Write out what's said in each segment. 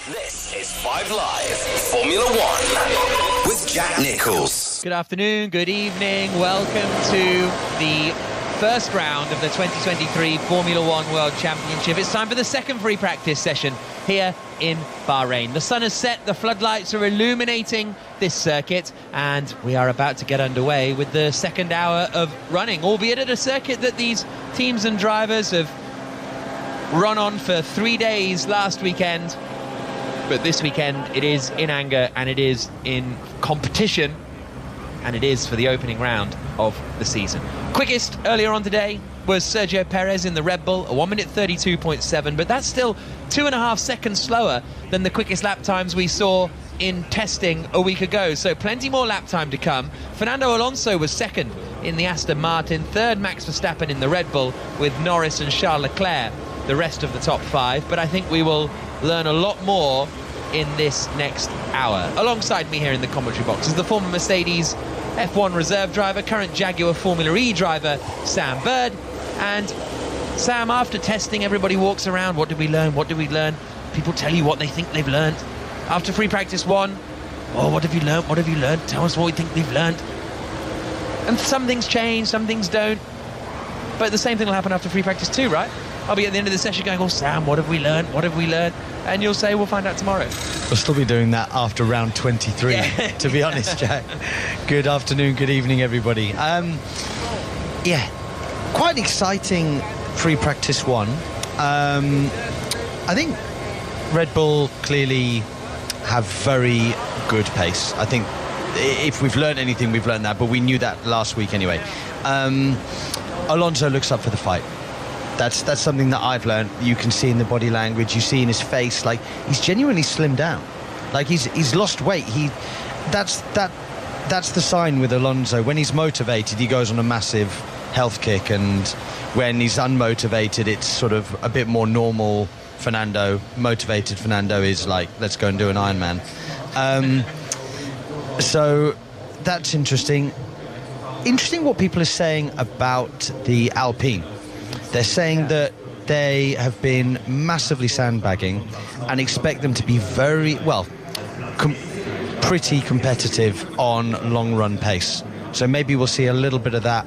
This is 5 Live Formula One with Jack Nichols. Good afternoon, good evening. Welcome to the first round of the 2023 Formula One World Championship. It's time for the second free practice session here in Bahrain. The sun has set, the floodlights are illuminating this circuit, and we are about to get underway with the second hour of running, albeit at a circuit that these teams and drivers have run on for 3 days last weekend. But this weekend it is in anger and it is in competition, and it is for the opening round of the season. Quickest earlier on today was Sergio Perez in the Red Bull, a 1 minute 32.7, but that's still 2.5 seconds slower than the quickest lap times we saw in testing a week ago. So plenty more lap time to come. Fernando Alonso was second in the Aston Martin, third Max Verstappen in the Red Bull, with Norris and Charles Leclerc the rest of the top five. But I think we will learn a lot more in this next hour. Alongside me here in the commentary box is the former Mercedes F1 reserve driver, current Jaguar Formula E driver, Sam Bird. And Sam, after testing, everybody walks around. What did we learn? What did we learn? People tell you what they think they've learned. After free practice one, oh, what have you learned? What have you learned? Tell us what we think we've learned. And some things change, some things don't. But the same thing will happen after free practice two, right? I'll be at the end of the session going, oh, Sam, what have we learned? What have we learned? And you'll say, we'll find out tomorrow. We'll still be doing that after round 23, to be honest, Jack. Good afternoon, good evening, everybody. Yeah, quite exciting free practice one. I think Red Bull clearly have very good pace. I think if we've learned anything, we've learned that, but we knew that last week anyway. Alonso looks up for the fight. That's something that I've learned. You can see in the body language, you see in his face, like he's genuinely slimmed down. Like he's lost weight. That's the sign with Alonso. When he's motivated, he goes on a massive health kick, and when he's unmotivated, it's sort of a bit more normal. Motivated Fernando is like, let's go and do an Ironman. So that's interesting. Interesting what people are saying about the Alpine. They're saying that they have been massively sandbagging and expect them to be pretty competitive on long-run pace. So maybe we'll see a little bit of that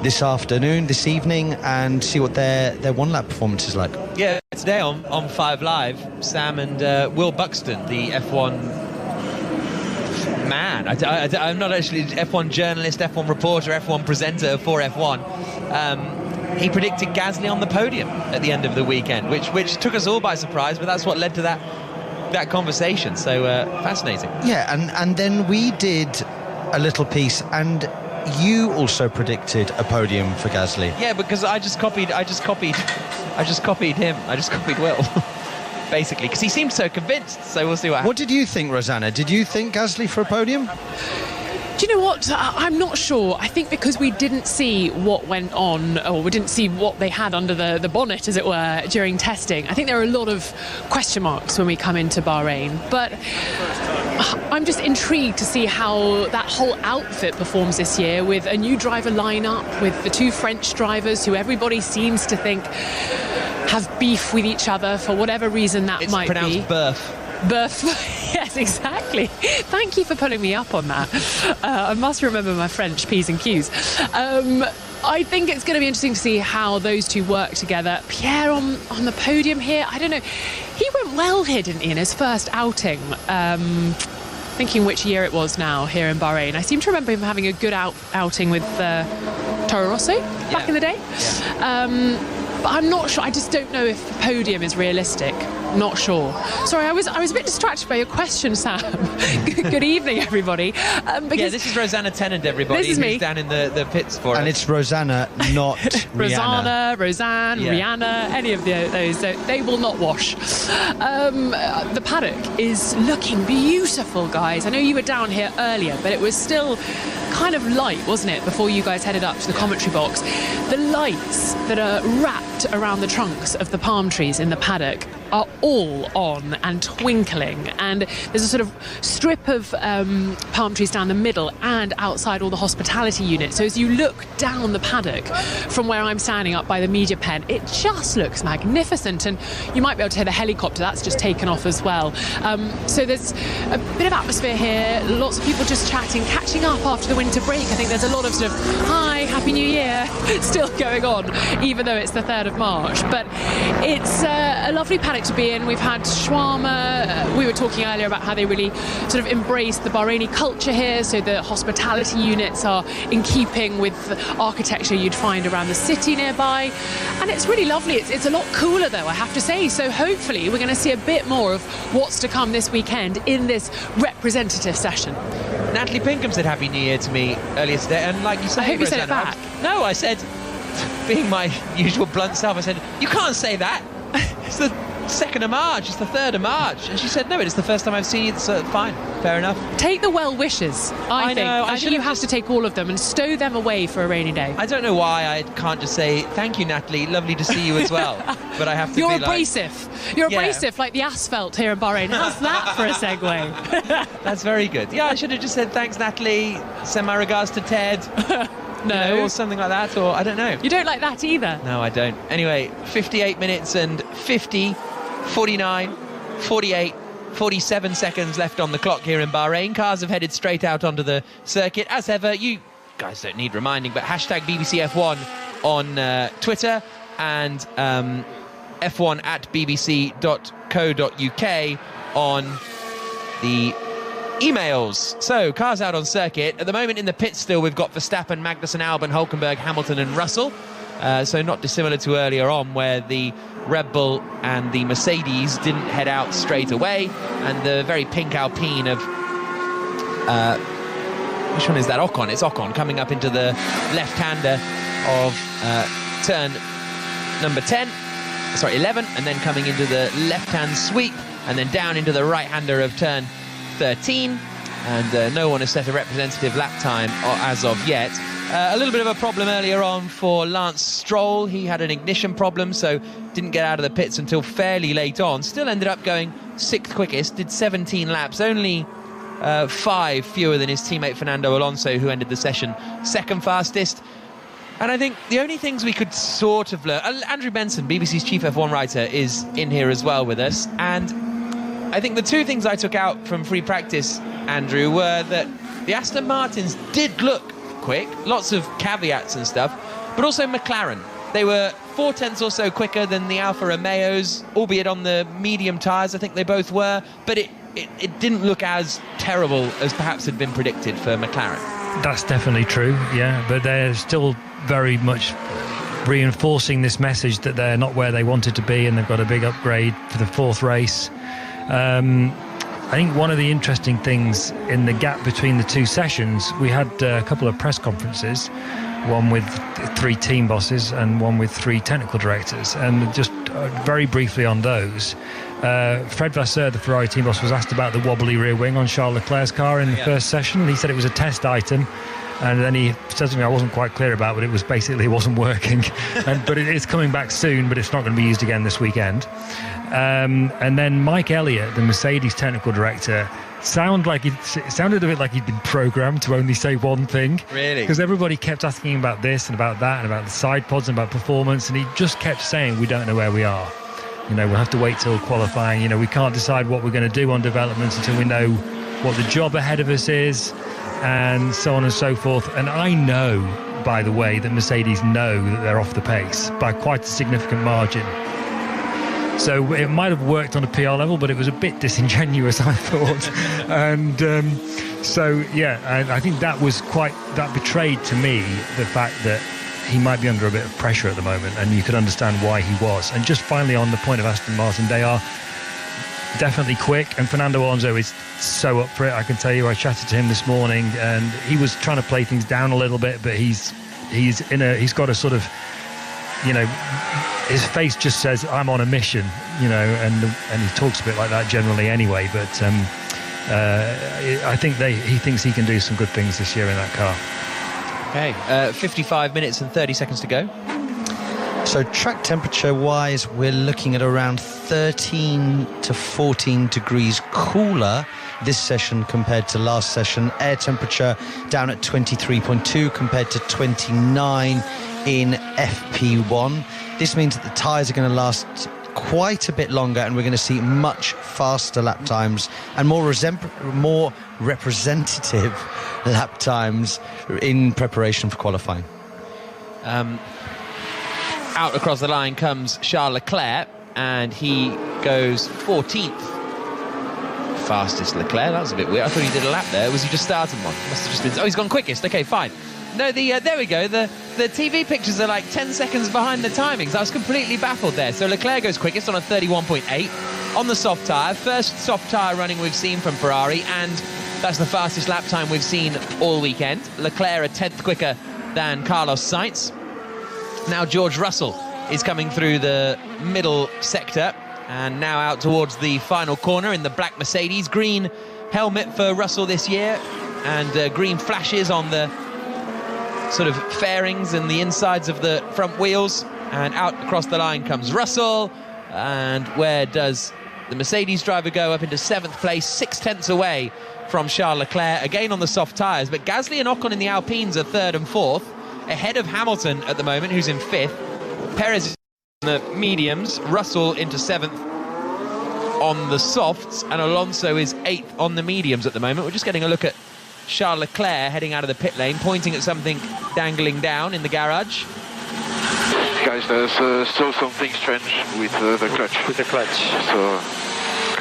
this afternoon, this evening, and see what their one-lap performance is like. Yeah, today on 5 Live, Sam and Will Buxton, the F1 man. I'm not actually F1 journalist, F1 reporter, F1 presenter for F1. He predicted Gasly on the podium at the end of the weekend, which took us all by surprise, but that's what led to that conversation. So fascinating. Yeah, and then we did a little piece, and you also predicted a podium for Gasly. Yeah, because I just copied him. I just copied Will. Basically, because he seemed so convinced. So we'll see what happens. What did you think, Rosanna? Did you think Gasly for a podium? Do you know what? I'm not sure. I think because we didn't see what went on, or we didn't see what they had under the bonnet, as it were, during testing. I think there are a lot of question marks when we come into Bahrain. But I'm just intrigued to see how that whole outfit performs this year, with a new driver lineup, with the two French drivers who everybody seems to think have beef with each other for whatever reason that might be. It's pronounced Birth. Yes, exactly. Thank you for pulling me up on that. I must remember my French P's and Q's. I think it's going to be interesting to see how those two work together. Pierre on the podium here, I don't know. He went well here, didn't he, in his first outing? Thinking which year it was now here in Bahrain. I seem to remember him having a good outing with Toro Rosso back in the day. Yeah. But I'm not sure. I just don't know if the podium is realistic. Not sure. Sorry, I was a bit distracted by your question, Sam. Good evening, everybody. This is Rosanna Tennant, everybody. This is me. Who's down in the pits for us. And it's Rosanna, not Rihanna. Roseanne, yeah. Rihanna, any of those. They will not wash. The paddock is looking beautiful, guys. I know you were down here earlier, but it was still kind of light, wasn't it, before you guys headed up to the commentary box? The lights that are wrapped around the trunks of the palm trees in the paddock are all on and twinkling, and there's a sort of strip of palm trees down the middle and outside all the hospitality units. So as you look down the paddock from where I'm standing up by the media pen, it just looks magnificent, and you might be able to hear the helicopter that's just taken off as well. So there's a bit of atmosphere here, lots of people just chatting, catching up after the winter break. I think there's a lot of sort of hi, happy new year still going on, even though it's the 3rd of March. But it's a lovely paddock to be in. We've had shawarma. We were talking earlier about how they really sort of embrace the Bahraini culture here, so the hospitality units are in keeping with architecture you'd find around the city nearby, and it's really lovely. It's a lot cooler though, I have to say, so hopefully we're going to see a bit more of what's to come this weekend in this representative session. Natalie Pinkham said Happy New Year to me earlier today, and like you said, I hope you said it back. No, I said, being my usual blunt self, I said, you can't say that. It's the 2nd of March, it's the 3rd of March. And she said, no, it's the first time I've seen you, so fine, fair enough. Take the well wishes, I think. Know, I think you have to take all of them and stow them away for a rainy day. I don't know why I can't just say, thank you, Natalie, lovely to see you as well. But I have to You're be abrasive. You're abrasive like the asphalt here in Bahrain. How's that for a segue? That's very good. Yeah, I should have just said, thanks, Natalie, send my regards to Ted. No. You know, or something like that, or I don't know. You don't like that either? No, I don't. Anyway, 58 minutes and 50, 49, 48, 47 seconds left on the clock here in Bahrain. Cars have headed straight out onto the circuit. As ever, you guys don't need reminding, but hashtag BBC F1 on Twitter and F1 at bbc.co.uk on the emails. So, cars out on circuit. At the moment in the pits still, we've got Verstappen, Magnussen, Albon, Hülkenberg, Hamilton and Russell. So not dissimilar to earlier on, where the Red Bull and the Mercedes didn't head out straight away. And the very pink Alpine of... which one is that? Ocon. It's Ocon coming up into the left-hander of turn number 10. Sorry, 11. And then coming into the left-hand sweep. And then down into the right-hander of turn 13, and no one has set a representative lap time as of yet. A little bit of a problem earlier on for Lance Stroll. He had an ignition problem, so didn't get out of the pits until fairly late on. Still ended up going 6th quickest, did 17 laps, only 5 fewer than his teammate Fernando Alonso, who ended the session 2nd fastest. And I think the only things we could sort of learn... Andrew Benson, BBC's chief F1 writer, is in here as well with us, and I think the 2 things I took out from free practice, Andrew, were that the Aston Martins did look quick, lots of caveats and stuff, but also McLaren. They were 4/10 or so quicker than the Alfa Romeos, albeit on the medium tyres, I think they both were, but it didn't look as terrible as perhaps had been predicted for McLaren. That's definitely true, yeah, but they're still very much reinforcing this message that they're not where they wanted to be, and they've got a big upgrade for the 4th race. I think one of the interesting things in the gap between the 2 sessions, we had a couple of press conferences, one with 3 team bosses and one with 3 technical directors, and just very briefly on those, Fred Vasseur, the Ferrari team boss, was asked about the wobbly rear wing on Charles Leclerc's car in the first session. He said it was a test item, and then he said something I wasn't quite clear about, but it was basically it wasn't working. But it is coming back soon, but it's not going to be used again this weekend. And then Mike Elliott, the Mercedes technical director, sounded a bit like he'd been programmed to only say one thing. Really? Because everybody kept asking him about this and about that and about the side pods and about performance, and he just kept saying, we don't know where we are. You know, we'll have to wait till qualifying. You know, we can't decide what we're going to do on developments until we know what the job ahead of us is, and so on and so forth. And I know, by the way, that Mercedes know that they're off the pace by quite a significant margin. So it might have worked on a PR level, but it was a bit disingenuous, I thought. And I think that betrayed to me the fact that he might be under a bit of pressure at the moment, and you could understand why he was. And just finally on the point of Aston Martin, they are definitely quick, and Fernando Alonso is so up for it. I can tell you, I chatted to him this morning, and he was trying to play things down a little bit, but he's got a sort of, you know, his face just says, I'm on a mission, you know, and he talks a bit like that generally anyway, but I think he thinks he can do some good things this year in that car. Okay, 55 minutes and 30 seconds to go. So track temperature wise, we're looking at around 13 to 14 degrees cooler this session compared to last session. Air temperature down at 23.2 compared to 29 in FP1. This means that the tyres are going to last quite a bit longer, and we're going to see much faster lap times and more representative lap times in preparation for qualifying. Out across the line comes Charles Leclerc, and he goes 14th. Fastest Leclerc. That was a bit weird. I thought he did a lap there. Was he just starting one? Must have just been. Oh, he's gone quickest. Okay, fine. No, there we go. The TV pictures are like 10 seconds behind the timings. I was completely baffled there. So Leclerc goes quickest on a 31.8 on the soft tyre. First soft tyre running we've seen from Ferrari, and that's the fastest lap time we've seen all weekend. Leclerc a 10th quicker than Carlos Sainz. Now George Russell is coming through the middle sector and now out towards the final corner in the black Mercedes. Green helmet for Russell this year, and green flashes on the sort of fairings and the insides of the front wheels. And out across the line comes Russell, and where does the Mercedes driver go? Up into 7th place, 6/10 away from Charles Leclerc, again on the soft tyres. But Gasly and Ocon in the Alpines are 3rd and 4th, ahead of Hamilton at the moment, who's in 5th. Perez is in the mediums, Russell into 7th on the softs, and Alonso is 8th on the mediums at the moment. We're just getting a look at Charles Leclerc heading out of the pit lane, pointing at something dangling down in the garage. Guys, there's still something strange with the clutch. With the clutch. So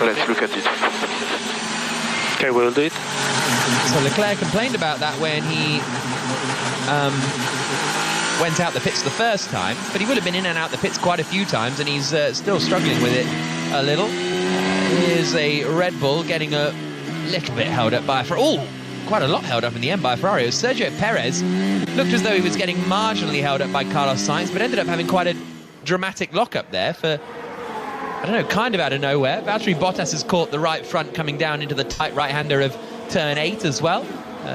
let's look at it. Okay, we'll do it. So Leclerc complained about that when he went out the pits the first time, but he would have been in and out the pits quite a few times, and he's still struggling with it a little. Here's a Red Bull getting a little bit held up by quite a lot held up in the end by Ferrari. It was Sergio Perez. Looked as though he was getting marginally held up by Carlos Sainz, but ended up having quite a dramatic lock-up there for, I don't know, kind of out of nowhere. Valtteri Bottas has caught the right front coming down into the tight right-hander of turn 8 as well.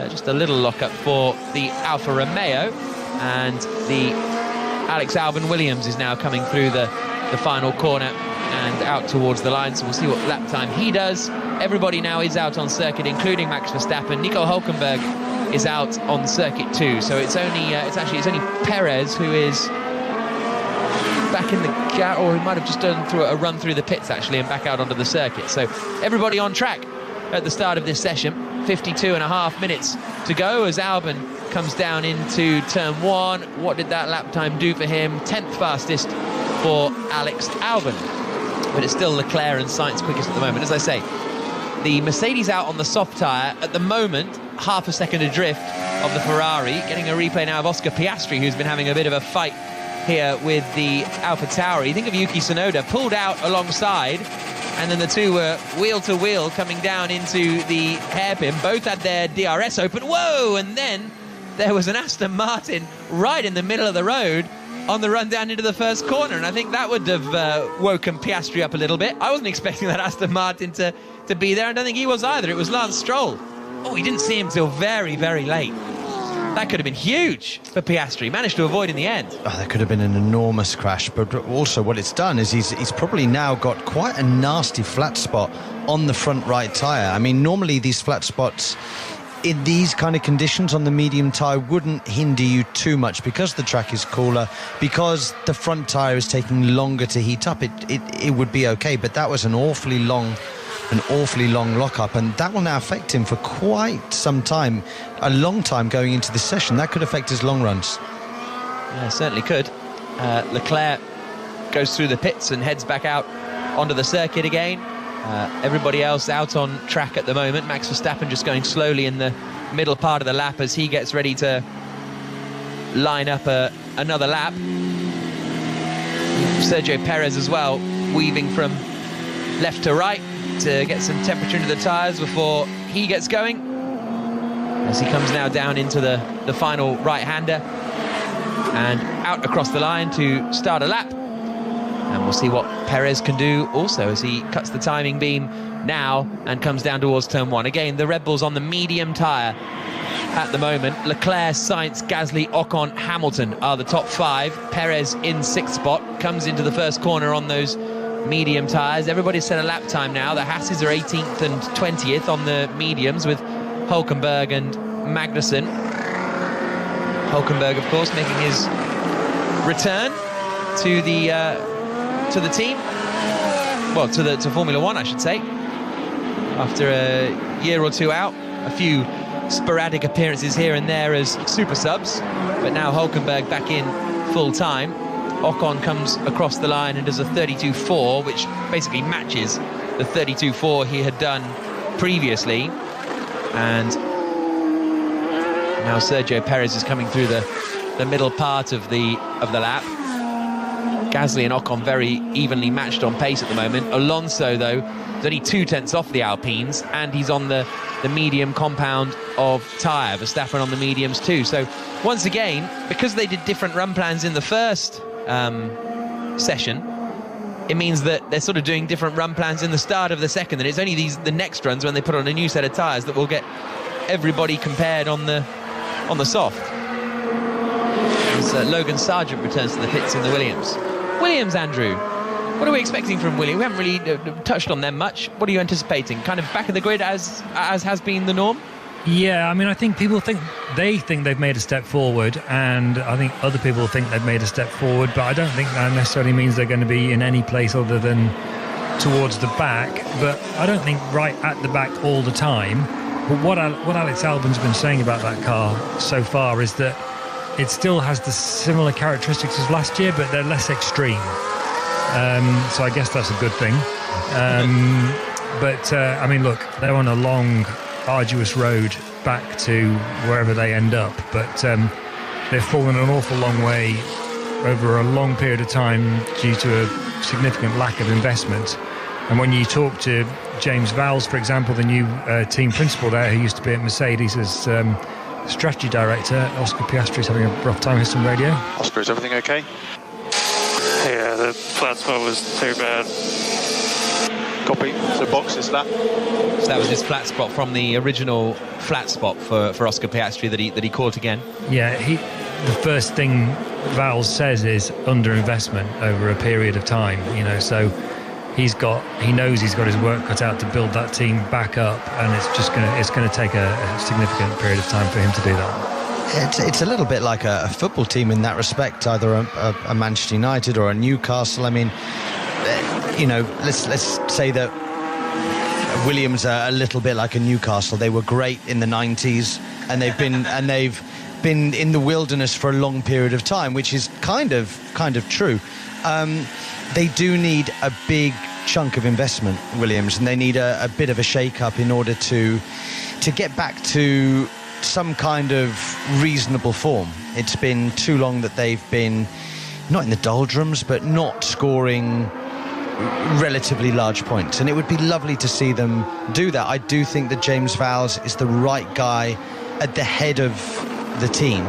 Just a little lock-up for the Alfa Romeo, and the Alex Albon Williams is now coming through the final corner and out towards the line, so we'll see what lap time he does. Everybody now is out on circuit, including Max Verstappen. Nico Hülkenberg is out on circuit too, so it's only Perez who is back in the garage, or he might have just done a run through the pits actually and back out onto the circuit. So everybody on track at the start of this session. 52.5 minutes to go as Albon comes down into turn 1. What did that lap time do for him? 10th fastest for Alex Albon, but it's still Leclerc and Sainz quickest at the moment. As I say, the Mercedes out on the soft tyre at the moment, half a second adrift of the Ferrari. Getting a replay now of Oscar Piastri, who's been having a bit of a fight here with the AlphaTauri. Think of Yuki Tsunoda, pulled out alongside, and then the two were wheel to wheel coming down into the hairpin. Both had their DRS open. Whoa! And then there was an Aston Martin right in the middle of the road on the run down into the first corner, and I think that would have woken Piastri up a little bit. I wasn't expecting that Aston Martin to be there, and I don't think he was either. It was Lance Stroll. Oh, he didn't see him till very, very late. That could have been huge for Piastri. Managed to avoid in the end. Oh, that could have been an enormous crash, but also what it's done is he's probably now got quite a nasty flat spot on the front right tyre. I mean, normally these flat spots in these kind of conditions on the medium tyre wouldn't hinder you too much because the track is cooler, because the front tyre is taking longer to heat up. It would be okay, but that was an awfully long lock-up, and that will now affect him for quite some time, a long time going into this session. That could affect his long runs. Yeah, certainly could. Leclerc goes through the pits and heads back out onto the circuit again. Everybody else out on track at the moment. Max Verstappen just going slowly in the middle part of the lap as he gets ready to line up another lap. Sergio Perez as well, weaving from left to right to get some temperature into the tyres before he gets going, as he comes now down into the final right-hander and out across the line to start a lap. And we'll see what Perez can do also as he cuts the timing beam now and comes down towards turn 1. Again, the Red Bull's on the medium tyre at the moment. Leclerc, Sainz, Gasly, Ocon, Hamilton are the top 5. Perez in 6th spot, comes into the first corner on those medium tyres. Everybody's set a lap time now. The Hasses are 18th and 20th on the mediums with Hülkenberg and Magnussen. Hülkenberg, of course, making his return to the team. Well, to Formula One, I should say. After a year or two out, a few sporadic appearances here and there as super subs, but now Hülkenberg back in full time. Ocon comes across the line and does a 32.4, which basically matches the 32.4 he had done previously. And now Sergio Perez is coming through the middle part of the lap. Gasly and Ocon very evenly matched on pace at the moment. Alonso, though, is only 2 tenths off the Alpines, and he's on the medium compound of tyre. Verstappen on the mediums too. So once again, because they did different run plans in the first session, it means that they're sort of doing different run plans in the start of the second, and it's only the next runs when they put on a new set of tyres that will get everybody compared on the soft. As Logan Sargent returns to the pits in the Williams, Andrew, what are we expecting from Williams? We haven't really touched on them much. What are you anticipating? Kind of back of the grid as has been the norm? Yeah, I mean, I think people think they've made a step forward, and I think other people think they've made a step forward, but I don't think that necessarily means they're going to be in any place other than towards the back. But I don't think right at the back all the time. But what Alex Albon's been saying about that car so far is that it still has the similar characteristics as last year, but they're less extreme. So I guess that's a good thing. But I mean, look, they're on a long, arduous road back to wherever they end up, but they've fallen an awful long way over a long period of time due to a significant lack of investment. And when you talk to James Vowles, for example, the new team principal there, who used to be at Mercedes as strategy director, Oscar Piastri is having a rough time with some radio. Oscar, is everything okay? Yeah, the flat spot was too bad. Copy. So box is flat. So that was his flat spot from the original flat spot for Oscar Piastri that he caught again. Yeah, the first thing Vowles says is underinvestment over a period of time, so he knows he's got his work cut out to build that team back up, and it's going to take a significant period of time for him to do that. It's a little bit like a football team in that respect, either a Manchester United or a Newcastle. I mean, let's say that Williams are a little bit like a Newcastle. They were great in the 90s, and they've been in the wilderness for a long period of time, which is kind of true. They do need a big chunk of investment, Williams, and they need a bit of a shake-up in order to get back to some kind of reasonable form. It's been too long that they've been not in the doldrums, but not scoring relatively large points, and it would be lovely to see them do that. I do think that James Vowles is the right guy at the head of the team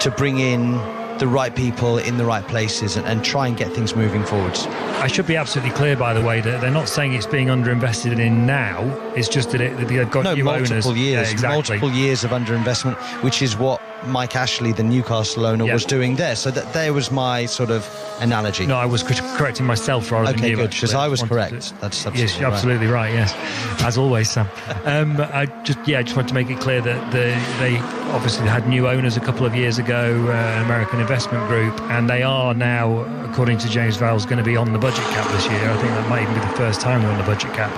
to bring in the right people in the right places and try and get things moving forwards. I should be absolutely clear, by the way, that they're not saying it's being underinvested in now. It's just that they've got new owners. Multiple years, yeah, exactly. Multiple years of underinvestment, which is what Mike Ashley, the Newcastle owner, was doing there. So that there was my sort of analogy. No, I was correcting myself rather than you. Okay, good, because I was correct. That's absolutely right. Yes, as always, Sam. I just wanted to make it clear that they obviously had new owners a couple of years ago, an American investment group, and they are now, according to James Vowles, going to be on the budget cap this year. I think that might even be the first time they're on the budget cap.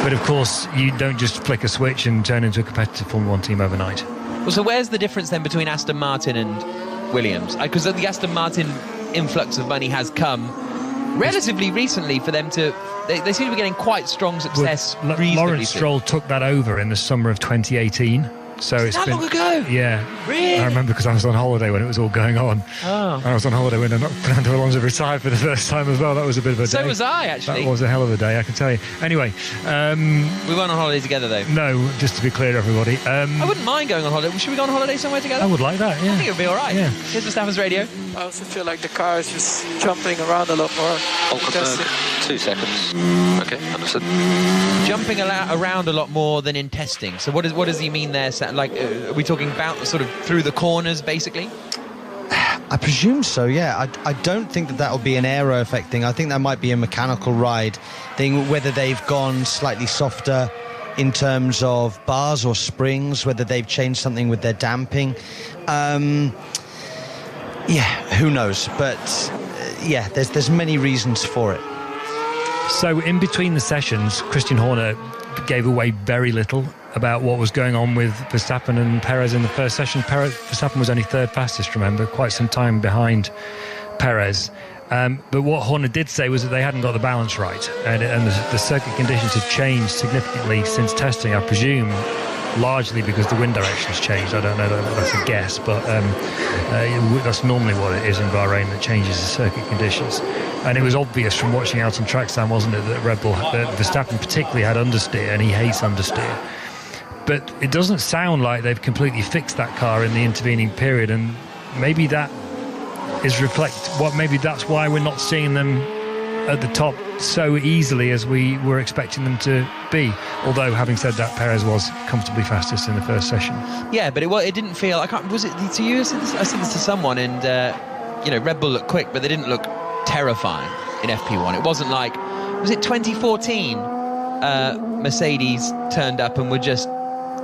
But of course, you don't just flick a switch and turn into a competitive Formula 1 team overnight. Well, so where's the difference then between Aston Martin and Williams? Because the Aston Martin influx of money has come relatively recently for them to... They seem to be getting quite strong success reasonably Lawrence soon. Stroll took that over in the summer of 2018. So it's that been long ago? Yeah. Really? I remember because I was on holiday when it was all going on. Oh. I was on holiday when Fernando Alonso retired for the first time as well. That was a bit of a day. So was I, actually. That was a hell of a day, I can tell you. Anyway. We weren't on holiday together, though. No, just to be clear, everybody. I wouldn't mind going on holiday. Should we go on holiday somewhere together? I would like that, yeah. I think it would be all right. Yeah. Here's Verstappen's radio. I also feel like the car is just jumping around a lot more. Hülkenberg, 2 seconds. Okay, understood. Jumping around a lot more than in testing. So what does he mean there, Are we talking about sort of through the corners, basically? I presume so, yeah. I don't think that'll be an aero effect thing. I think that might be a mechanical ride thing, whether they've gone slightly softer in terms of bars or springs, whether they've changed something with their damping. Who knows? But there's many reasons for it. So in between the sessions, Christian Horner gave away very little about what was going on with Verstappen and Perez in the first session. Verstappen was only third fastest, remember, quite some time behind Perez. But what Horner did say was that they hadn't got the balance right, and the circuit conditions had changed significantly since testing, I presume, largely because the wind direction's changed. I don't know, that's a guess, but that's normally what it is in Bahrain, that changes the circuit conditions. And it was obvious from watching out on track stand, wasn't it, that Verstappen particularly had understeer, and he hates understeer. But it doesn't sound like they've completely fixed that car in the intervening period, and maybe that is maybe that's why we're not seeing them at the top so easily as we were expecting them to be. Although, having said that, Perez was comfortably fastest in the first session. Yeah, but it didn't feel... was it to you? I said this to someone, and Red Bull looked quick, but they didn't look terrifying in FP1. It wasn't like... Was it 2014? Mercedes turned up and were just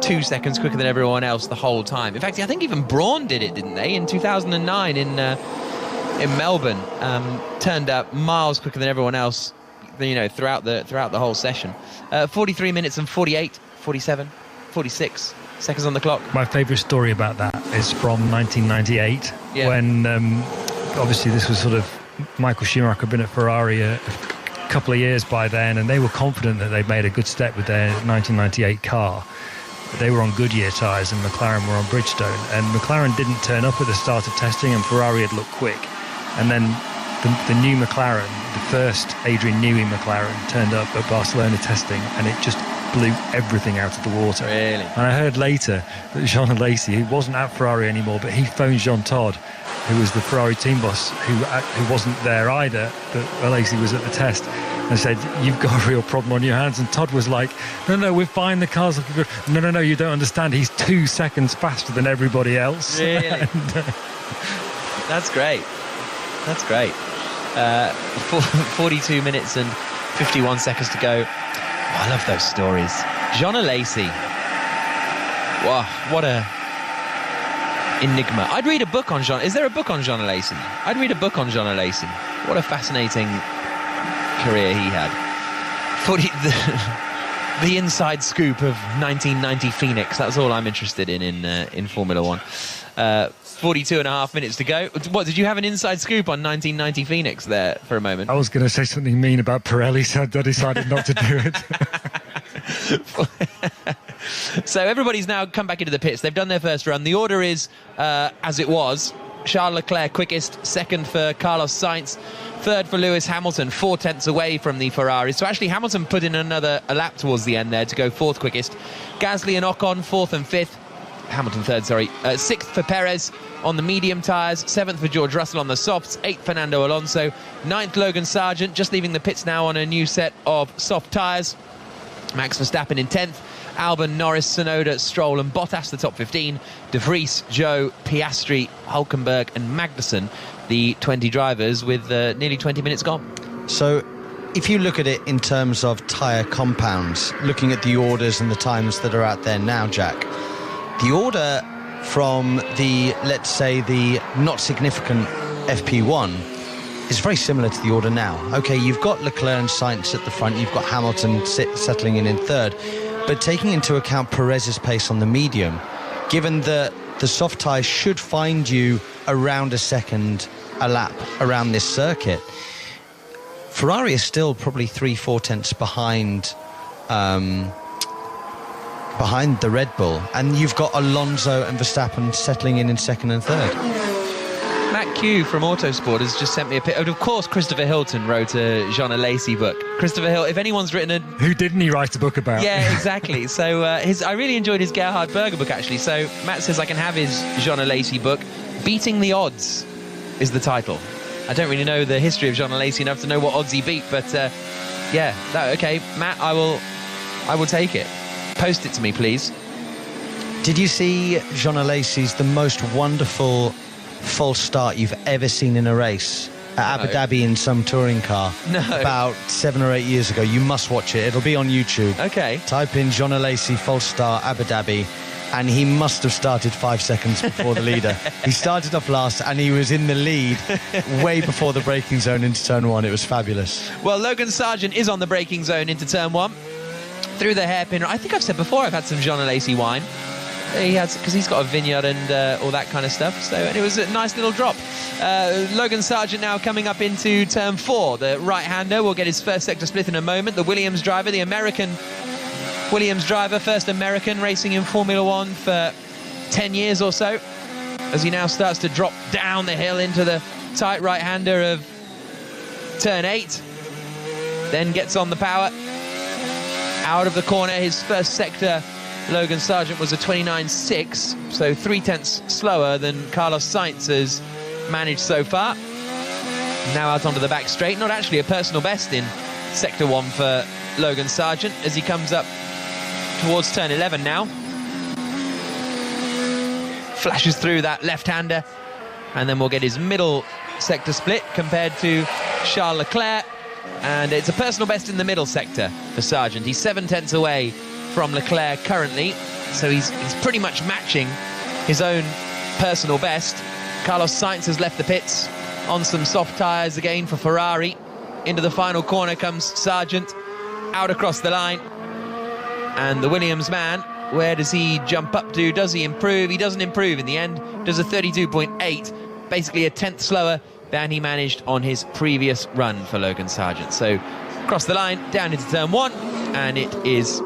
2 seconds quicker than everyone else the whole time. In fact, I think even Brawn did it, didn't they? In 2009 in Melbourne, turned up miles quicker than everyone else, throughout the whole session. 43 minutes and 47, 46 seconds on the clock. My favourite story about that is from 1998, when obviously this was sort of Michael Schumacher had been at Ferrari a couple of years by then, and they were confident that they'd made a good step with their 1998 car. They were on Goodyear tyres and McLaren were on Bridgestone, and McLaren didn't turn up at the start of testing, and Ferrari had looked quick. And then the new McLaren, the first Adrian Newey McLaren, turned up at Barcelona testing, and it just blew everything out of the water. Really? And I heard later that Jean Alesi, who wasn't at Ferrari anymore, but he phoned Jean Todt, who was the Ferrari team boss, who wasn't there either, but Alesi was at the test, and said, "You've got a real problem on your hands." And Todd was like, no, we're fine, the car's looking good. No, you don't understand, he's 2 seconds faster than everybody else. Really? That's great. 42 minutes and 51 seconds to go. Oh, I love those stories. Jean Alesi. Wow, what a enigma. I'd read a book on Jean. Is there a book on Jean Alesi? I'd read a book on Jean Alesi. What a fascinating career he had. The inside scoop of 1990 Phoenix. That's all I'm interested in Formula One. 42 and a half minutes to go. What, did you have an inside scoop on 1990 Phoenix there for a moment? I was going to say something mean about Pirelli, so I decided not to do it. So everybody's now come back into the pits. They've done their first run. The order is as it was. Charles Leclerc quickest, second for Carlos Sainz, third for Lewis Hamilton, 4 tenths away from the Ferrari. So actually Hamilton put in a lap towards the end there to go fourth quickest. Gasly and Ocon, fourth and fifth. Hamilton third, sorry. Sixth for Perez on the medium tyres, seventh for George Russell on the softs, eighth Fernando Alonso, ninth Logan Sargent, just leaving the pits now on a new set of soft tyres. Max Verstappen in 10th, Albon, Norris, Tsunoda, Stroll and Bottas, the top 15. De Vries, Joe, Piastri, Hulkenberg and Magnussen, the 20 drivers with nearly 20 minutes gone. So if you look at it in terms of tyre compounds, looking at the orders and the times that are out there now, Jack, the order from the, let's say, the not significant FP1 is very similar to the order now. Okay, you've got Leclerc and Sainz at the front, you've got Hamilton settling in third, but taking into account Perez's pace on the medium, given that the soft tyres should find you around a second a lap around this circuit, Ferrari is still probably 3-4 tenths behind the Red Bull, and you've got Alonso and Verstappen settling in second and third. Matt Q from Autosport has just sent me a picture. Of course, Christopher Hilton wrote a Jean Alesi book. Christopher Hill, if anyone's written a... Who didn't he write a book about? Yeah, exactly. So I really enjoyed his Gerhard Berger book, actually. So Matt says I can have his Jean Alesi book. Beating the Odds is the title. I don't really know the history of Jean Alesi enough to know what odds he beat, but okay, Matt, I will take it. Post it to me, please. Did you see Jean Alesi's the most wonderful false start you've ever seen in a race at Abu Dhabi in some touring car? No. About 7 or 8 years ago. You must watch it. It'll be on YouTube. Okay. Type in Jean Alesi false start Abu Dhabi, and he must have started 5 seconds before the leader. He started off last, and he was in the lead way before the braking zone into turn 1. It was fabulous. Well, Logan Sargent is on the braking zone into turn 1 through the hairpin. I think I've said before I've had some Jean Alesi wine. He has, because he's got a vineyard and all that kind of stuff. So, and it was a nice little drop. Logan Sargent now coming up into turn 4. The right-hander will get his first sector split in a moment. The Williams driver, the American Williams driver, first American racing in Formula 1 for 10 years or so, as he now starts to drop down the hill into the tight right-hander of turn 8. Then gets on the power. Out of the corner, his first sector, Logan Sargent, was a 29.6, so 0.3 slower than Carlos Sainz has managed so far. Now out onto the back straight, not actually a personal best in sector 1 for Logan Sargent as he comes up towards turn 11 now. Flashes through that left-hander, and then we'll get his middle sector split compared to Charles Leclerc, and it's a personal best in the middle sector for Sargent. He's 0.7 away from Leclerc currently, so he's pretty much matching his own personal best. Carlos Sainz has left the pits on some soft tyres again for Ferrari. Into the final corner comes Sargent, out across the line, and the Williams man, where does he jump up to? Does he improve? He doesn't improve in the end. Does a 32.8, basically a 10th slower than he managed on his previous run for Logan Sargent. So across the line, down into turn 1, and it is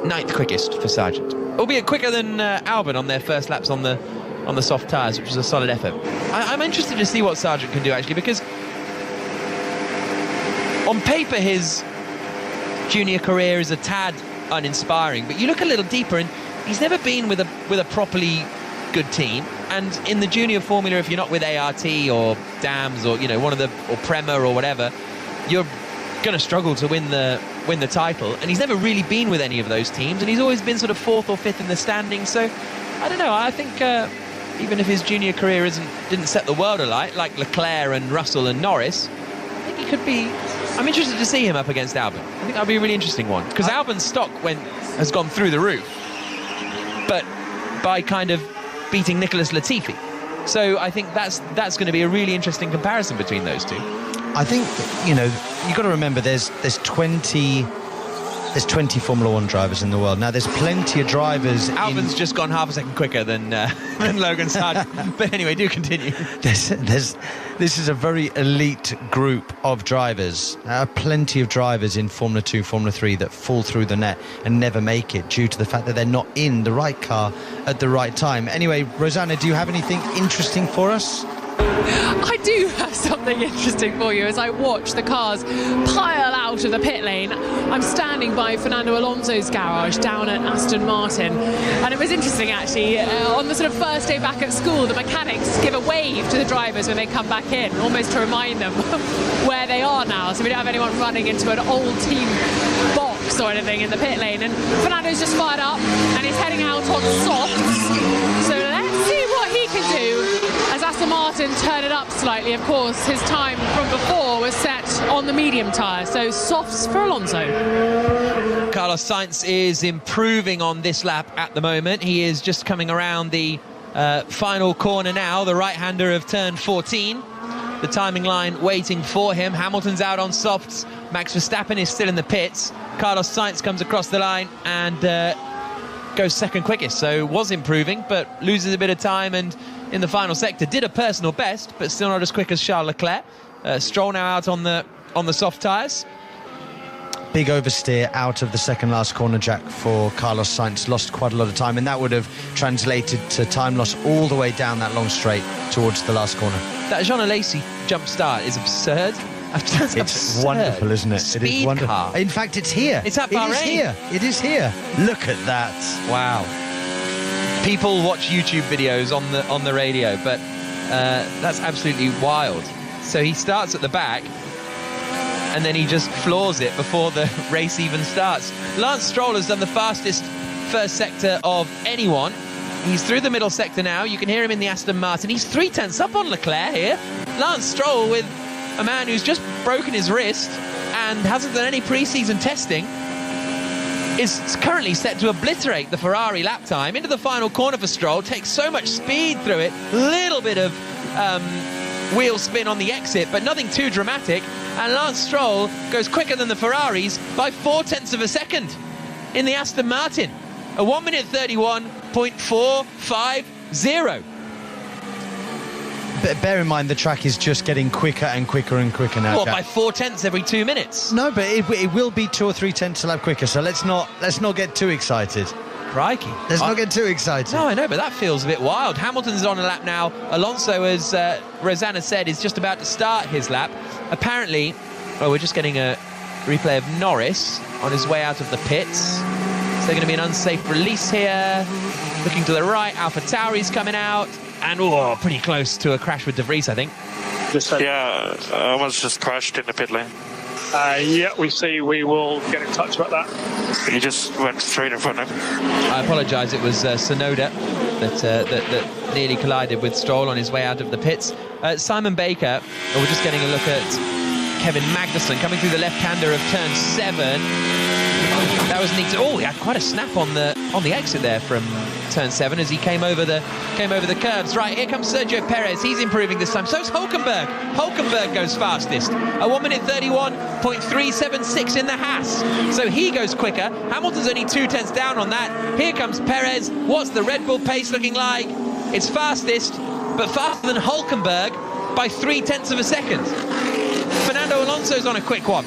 9th quickest for Sargent, albeit quicker than Albon on their first laps on the soft tyres, which was a solid effort. I'm interested to see what Sargent can do, actually, because on paper his junior career is a tad uninspiring, but you look a little deeper and he's never been with a properly good team, and in the junior formula, if you're not with ART or Dams or one of the, or Prema or whatever, you're going to struggle to win the title, and he's never really been with any of those teams, and he's always been sort of 4th or 5th in the standings. So I don't know, I think even if his junior career didn't set the world alight like Leclerc and Russell and Norris, I think he could be. I'm interested to see him up against Albon. I think that'll be a really interesting one, because Albon's stock has gone through the roof, but by kind of beating Nicholas Latifi. So I think that's going to be a really interesting comparison between those two. I think, you've got to remember there's 20 Formula 1 drivers in the world. Now, there's plenty of drivers. Albon's just gone half a second quicker than Logan Sargent. But anyway, do continue. This is a very elite group of drivers. There are plenty of drivers in Formula 2, Formula 3 that fall through the net and never make it due to the fact that they're not in the right car at the right time. Anyway, Rosanna, do you have anything interesting for us? I do have something interesting for you as I watch the cars pile out of the pit lane. I'm standing by Fernando Alonso's garage down at Aston Martin, and it was interesting actually, on the sort of first day back at school, the mechanics give a wave to the drivers when they come back in, almost to remind them where they are now, so we don't have anyone running into an old team box or anything in the pit lane. And Fernando's just fired up and he's heading out on softs, so let's see what he can do as Aston Martin turn it up slightly. Of course, his time from before was set on the medium tyre, so softs for Alonso. Carlos Sainz is improving on this lap at the moment. He is just coming around the final corner now, the right-hander of turn 14. The timing line waiting for him. Hamilton's out on softs. Max Verstappen is still in the pits. Carlos Sainz comes across the line and goes second quickest, so was improving but loses a bit of time, and in the final sector did a personal best but still not as quick as Charles Leclerc. Stroll now out on the soft tyres. Big oversteer out of the second last corner, Jack, for Carlos Sainz. Lost quite a lot of time, and that would have translated to time loss all the way down that long straight towards the last corner. That Jean Alesi jump start is absurd. It's absurd. Wonderful, isn't it? Speed it is wonderful. car. In fact, it's here. It's at Bahrain. It is here. Look at that. Wow. People watch YouTube videos on the radio, but that's absolutely wild. So he starts at the back, and then he just floors it before the race even starts. Lance Stroll has done the fastest first sector of anyone. He's through the middle sector now. You can hear him in the Aston Martin. He's 3/10 up on Leclerc here. Lance Stroll, with a man who's just broken his wrist and hasn't done any pre-season testing, is currently set to obliterate the Ferrari lap time. Into the final corner for Stroll, takes so much speed through it, little bit of wheel spin on the exit, but nothing too dramatic, and Lance Stroll goes quicker than the Ferraris by 0.4 of a second in the Aston Martin. A 1:31.450. Bear in mind the track is just getting quicker and quicker and quicker now. What, by 0.4 every 2 minutes? No, but it will be 2 or 3 tenths a lap quicker, so let's not get too excited. Crikey. Let's not get too excited. No, I know, but that feels a bit wild. Hamilton's on a lap now. Alonso, as Rosanna said, is just about to start his lap. Apparently, we're just getting a replay of Norris on his way out of the pits. Is there going to be an unsafe release here? Looking to the right, AlphaTauri's coming out. And, pretty close to a crash with De Vries, I think. Yeah, I almost just crashed in the pit lane. Yeah, we will get in touch about that. He just went straight in front of him. I apologise, it was Sonoda that nearly collided with Stroll on his way out of the pits. Simon Baker, we're just getting a look at Kevin Magnussen coming through the left-hander of turn 7. That was neat. He had quite a snap on the exit there from turn 7 as he came over the curbs. Right, here comes Sergio Perez. He's improving this time. So's Hulkenberg. Hulkenberg goes fastest. A 1:31.376 in the Haas. So he goes quicker. Hamilton's only 0.2 down on that. Here comes Perez. What's the Red Bull pace looking like? It's fastest, but faster than Hulkenberg by 0.3 of a second. Fernando Alonso's on a quick one.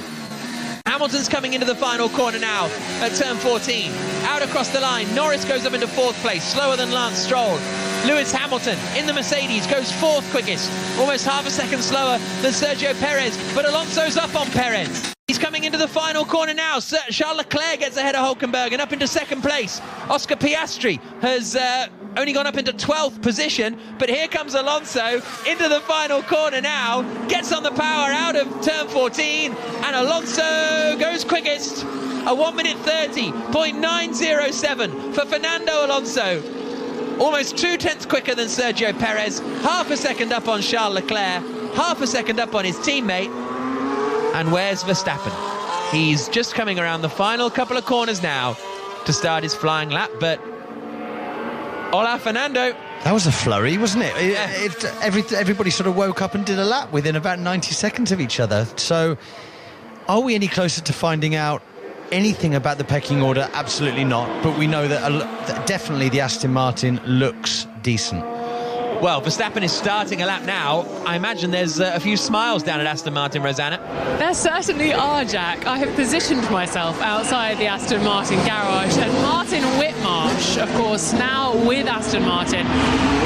Hamilton's coming into the final corner now at turn 14. Out across the line, Norris goes up into 4th place, slower than Lance Stroll. Lewis Hamilton in the Mercedes goes 4th quickest, almost half a second slower than Sergio Perez, but Alonso's up on Perez. He's coming into the final corner now. Charles Leclerc gets ahead of Hulkenberg and up into 2nd place. Oscar Piastri has only gone up into 12th position, but here comes Alonso into the final corner now, gets on the power out of turn 14, and Alonso goes quickest. A 1:30.907 for Fernando Alonso. Almost 0.2 quicker than Sergio Perez, half a second up on Charles Leclerc, half a second up on his teammate. And where's Verstappen? He's just coming around the final couple of corners now to start his flying lap, but hola, Fernando. That was a flurry, wasn't it? Yeah. Everybody sort of woke up and did a lap within about 90 seconds of each other. So are we any closer to finding out anything about the pecking order? Absolutely not. But we know that definitely the Aston Martin looks decent. Well, Verstappen is starting a lap now. I imagine there's a few smiles down at Aston Martin, Rosanna. There certainly are, Jack. I have positioned myself outside the Aston Martin garage, and Martin Whitmarsh, of course, now with Aston Martin,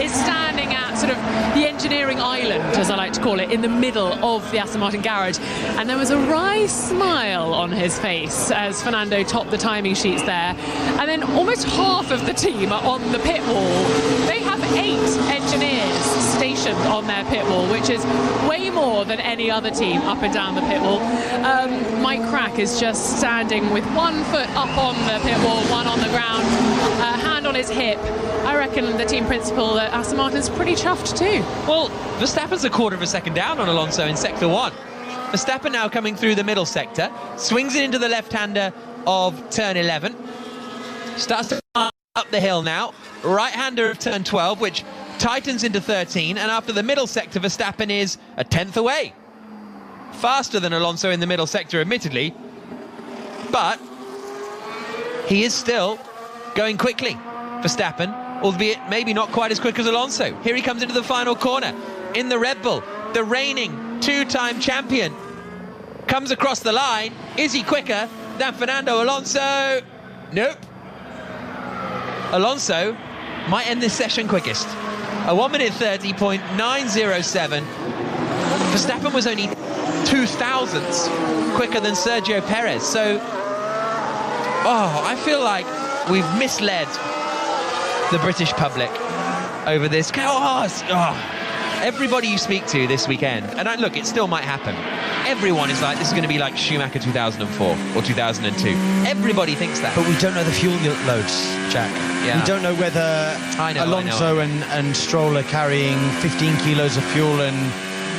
is standing at sort of the engineering island, as I like to call it, in the middle of the Aston Martin garage. And there was a wry smile on his face as Fernando topped the timing sheets there. And then almost half of the team are on the pit wall. They have 8 engineers stationed on their pit wall, which is way more than any other team up and down the pit wall. Mike Crack is just standing with 1 foot up on the pit wall, 1 on the ground, hand on his hip. I reckon the team principal at Aston Martin's pretty chuffed too. Well, Verstappen's a 1/4 of a second down on Alonso in sector 1. Verstappen now coming through the middle sector, swings it into the left-hander of turn 11, starts to up the hill now, right-hander of turn 12, which tightens into 13, and after the middle sector, Verstappen is a 10th away. Faster than Alonso in the middle sector, admittedly, but he is still going quickly. Verstappen, albeit maybe not quite as quick as Alonso. Here he comes into the final corner in the Red Bull. The reigning 2-time champion comes across the line. Is he quicker than Fernando Alonso? Nope. Alonso might end this session quickest. A 1:30.907. Verstappen was only 0.002 quicker than Sergio Perez. So, I feel like we've misled the British public over this. Everybody you speak to this weekend, and look, it still might happen. everyone is like, this is going to be like Schumacher 2004 or 2002. Everybody thinks that. But we don't know the fuel loads, Jack. Yeah. We don't know whether Alonso and Stroll are carrying 15 kilos of fuel and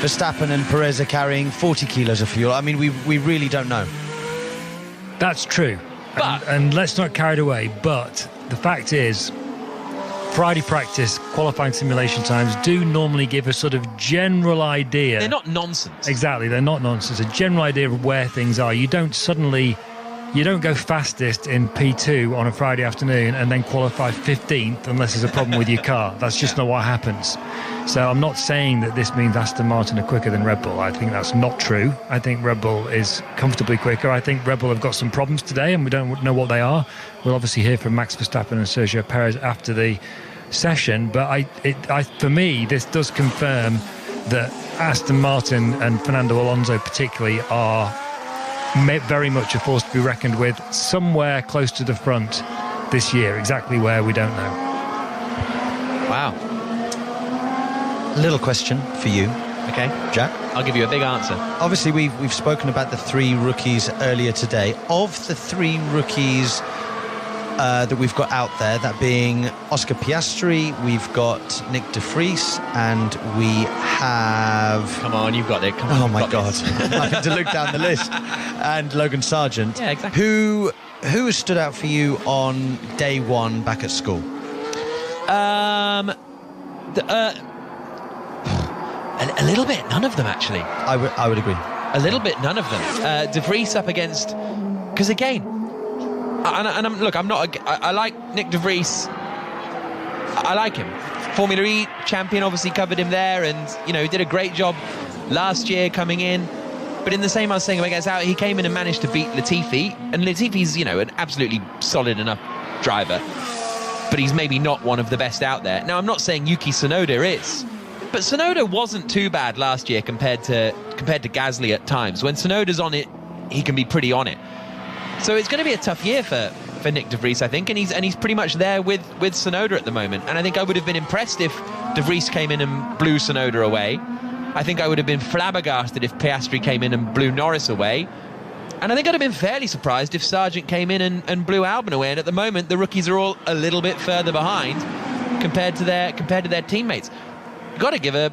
Verstappen and Perez are carrying 40 kilos of fuel. I mean, we really don't know. That's true. But, and let's not carried away, but the fact is, Friday practice, qualifying simulation times do normally give a sort of general idea. They're not nonsense. Exactly, they're not nonsense. A general idea of where things are. You don't go fastest in P2 on a Friday afternoon and then qualify 15th unless there's a problem with your car. That's just not what happens. So I'm not saying that this means Aston Martin are quicker than Red Bull. I think that's not true. I think Red Bull is comfortably quicker. I think Red Bull have got some problems today and we don't know what they are. We'll obviously hear from Max Verstappen and Sergio Perez after the session, but for me, this does confirm that Aston Martin and Fernando Alonso particularly are very much a force to be reckoned with, somewhere close to the front this year. Exactly where, we don't know. Wow. Little question for you. Okay. Jack? I'll give you a big answer. Obviously, we've spoken about the 3 rookies earlier today. Of the 3 rookies that we've got out there, that being Oscar Piastri, we've got Nick de Vries, and we have... Come on, you've got it. Come on, oh my God. I'm having to look down the list. And Logan Sargent. Yeah, exactly. Who has stood out for you on day one back at school? A little bit, none of them actually. I would agree. A little bit, none of them. De Vries up against, because again, I like Nick de Vries. I like him. Formula E champion, obviously covered him there, and he did a great job last year coming in. But in the same I was saying against out, he came in and managed to beat Latifi, and Latifi's an absolutely solid enough driver, but he's maybe not one of the best out there. Now I'm not saying Yuki Tsunoda is. But Tsunoda wasn't too bad last year compared to Gasly at times. When Tsunoda's on it, he can be pretty on it. So it's going to be a tough year for Nick de Vries, I think, and he's pretty much there with Tsunoda at the moment. And I think I would have been impressed if de Vries came in and blew Tsunoda away. I think I would have been flabbergasted if Piastri came in and blew Norris away. And I think I'd have been fairly surprised if Sargent came in and blew Albon away. And at the moment, the rookies are all a little bit further behind compared to their teammates. Got to give a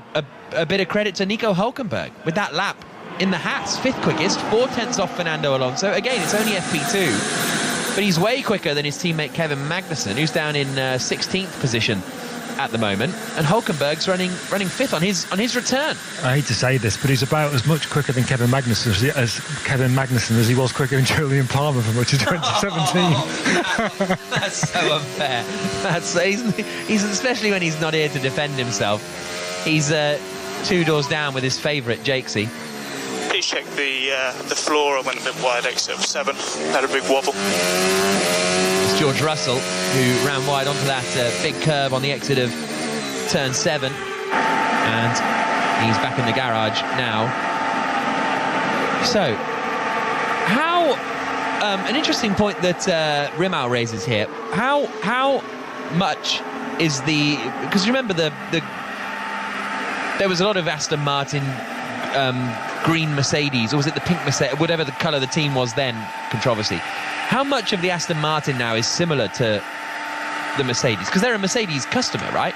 bit of credit to Nico Hülkenberg with that lap in the Haas, 5th quickest, 4 tenths off Fernando Alonso. Again, it's only FP2, but he's way quicker than his teammate Kevin Magnussen, who's down in 16th position at the moment, and Hülkenberg's running 5th on his return. I hate to say this, but he's about as much quicker than Kevin Magnussen as he was quicker than Julian Palmer for much of 2017. That's so unfair. He's especially when he's not here to defend himself. He's 2 doors down with his favourite Jakesy. Please check the floor. I went a bit wide, exit of 7. Had a big wobble. It's George Russell who ran wide onto that big curve on the exit of turn 7, and he's back in the garage now. So, how an interesting point that Rimmel raises here. How much is because remember there was a lot of Aston Martin green Mercedes, or was it the pink Mercedes, whatever the colour the team was then, controversy. How much of the Aston Martin now is similar to the Mercedes? Because they're a Mercedes customer, right?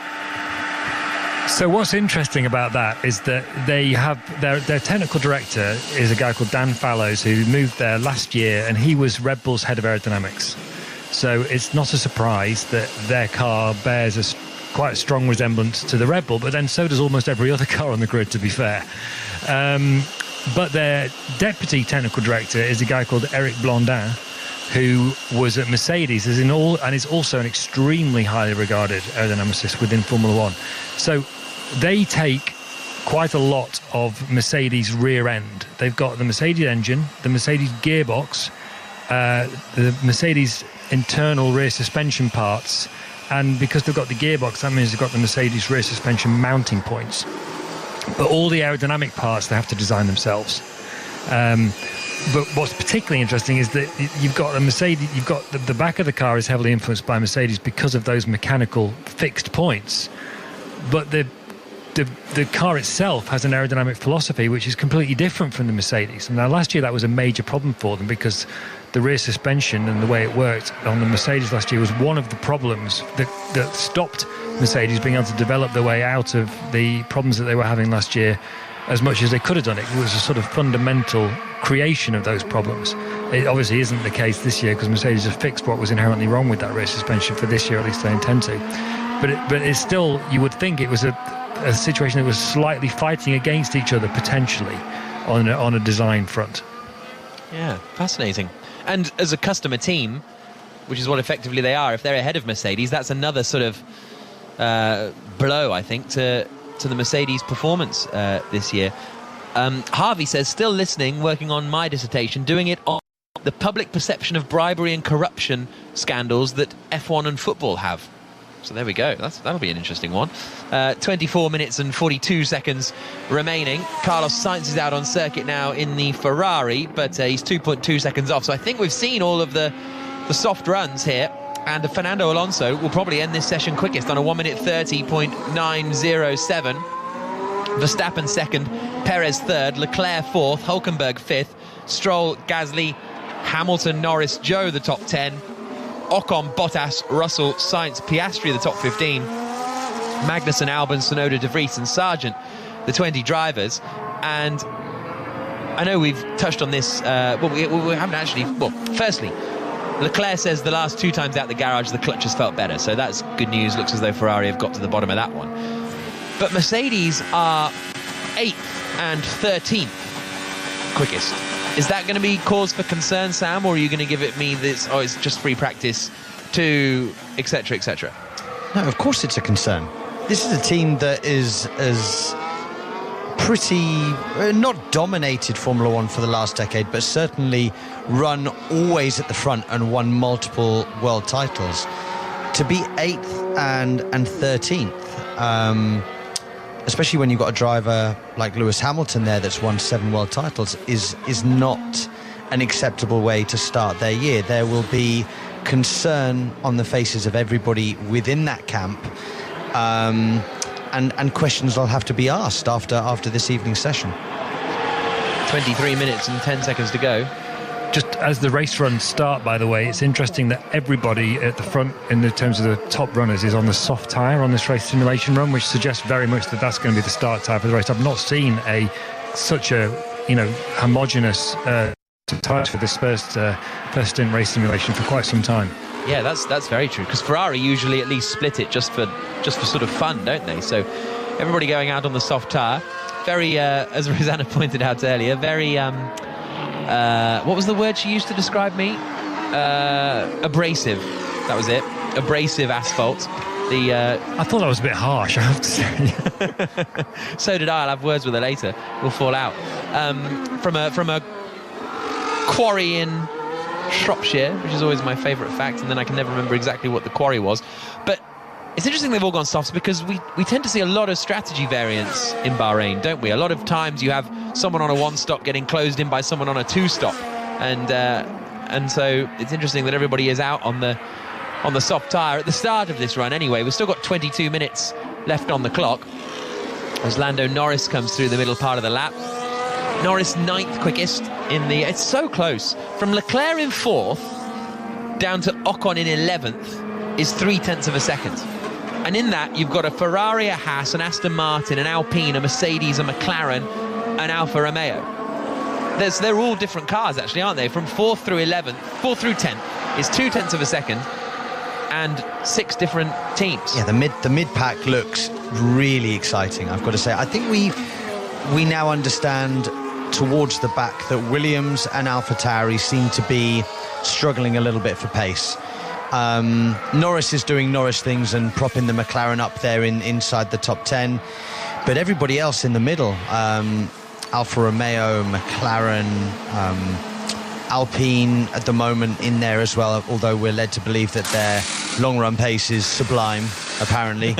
So what's interesting about that is that they have their technical director is a guy called Dan Fallows, who moved there last year, and he was Red Bull's head of aerodynamics. So it's not a surprise that their car bears quite a strong resemblance to the Red Bull, but then so does almost every other car on the grid, to be fair. But their deputy technical director is a guy called Eric Blondin, who was at Mercedes, and is also an extremely highly regarded aerodynamicist within Formula One. So they take quite a lot of Mercedes rear end. They've got the Mercedes engine, the Mercedes gearbox, the Mercedes internal rear suspension parts, and because they've got the gearbox, that means they've got the Mercedes rear suspension mounting points. But all the aerodynamic parts they have to design themselves. But what's particularly interesting is that you've got a Mercedes, you've got the back of the car is heavily influenced by Mercedes because of those mechanical fixed points. But the the car itself has an aerodynamic philosophy which is completely different from the Mercedes. And now last year that was a major problem for them, because the rear suspension and the way it worked on the Mercedes last year was one of the problems that stopped Mercedes being able to develop their way out of the problems that they were having last year as much as they could have done. It was a sort of fundamental creation of those problems. It obviously isn't the case this year, because Mercedes have fixed what was inherently wrong with that rear suspension for this year, at least they intend to. But it's still, you would think it was a situation that was slightly fighting against each other potentially on a design front. Yeah, fascinating. And as a customer team, which is what effectively they are, if they're ahead of Mercedes, that's another sort of blow, I think, to the Mercedes performance this year. Harvey says, still listening, working on my dissertation, doing it on the public perception of bribery and corruption scandals that F1 and football have. So there we go. That'll be an interesting one. 24 minutes and 42 seconds remaining. Carlos Sainz is out on circuit now in the Ferrari, but he's 2.2 seconds off. So I think we've seen all of the soft runs here. And Fernando Alonso will probably end this session quickest on a 1 minute 30.907. Verstappen second, Perez third, Leclerc fourth, Hülkenberg fifth, Stroll, Gasly, Hamilton, Norris, Zhou the top 10. Ocon, Bottas, Russell, Sainz, Piastri the top 15. Magnussen, Albon, Tsunoda, De Vries and Sargent, the 20 drivers. And I know we've touched on this, we haven't actually. Well, firstly, Leclerc says the last 2 times out the garage the clutches felt better, so that's good news. Looks as though Ferrari have got to the bottom of that one. But Mercedes are 8th and 13th quickest. Is that going to be cause for concern, Sam, or are you going to give it me this, oh, it's just free practice, to etc, etc? No, of course it's a concern. This is a team that is pretty, not dominated Formula One for the last decade, but certainly run always at the front and won multiple world titles. To be 8th and 13th, especially when you've got a driver like Lewis Hamilton there that's won 7 world titles, is not an acceptable way to start their year. There will be concern on the faces of everybody within that camp, and questions will have to be asked after this evening's session. 23 minutes and 10 seconds to go. Just as the race runs start, by the way, it's interesting that everybody at the front, in the terms of the top runners, is on the soft tyre on this race simulation run, which suggests very much that that's going to be the start tyre for the race. I've not seen such a homogenous tyre for this first stint race simulation for quite some time. Yeah, that's very true, because Ferrari usually at least split it just for sort of fun, don't they? So everybody going out on the soft tyre, very as Rosanna pointed out earlier, very what was the word she used to describe me? Abrasive. That was it. Abrasive asphalt. I thought that was a bit harsh, I have to say. So did I. I'll have words with her later. We'll fall out. From a quarry in Shropshire, which is always my favourite fact, and then I can never remember exactly what the quarry was. But it's interesting they've all gone softs, because we tend to see a lot of strategy variance in Bahrain, don't we? A lot of times you have someone on a 1-stop getting closed in by someone on a 2-stop, and so it's interesting that everybody is out on the soft tyre at the start of this run. Anyway, we've still got 22 minutes left on the clock as Lando Norris comes through the middle part of the lap. Norris 9th quickest in the... It's so close. From Leclerc in 4th down to Ocon in 11th is 0.3 of a second. And in that, you've got a Ferrari, a Haas, an Aston Martin, an Alpine, a Mercedes, a McLaren, an Alfa Romeo. They're all different cars, actually, aren't they? From 4th through 11th, 4th through 10th is 0.2 of a second, and 6 different teams. Yeah, the mid pack looks really exciting, I've got to say. I think we now understand towards the back that Williams and AlphaTauri seem to be struggling a little bit for pace. Norris is doing Norris things and propping the McLaren up there inside the top 10, but everybody else in the middle, Alfa Romeo, McLaren, Alpine at the moment in there as well, although we're led to believe that their long run pace is sublime, apparently.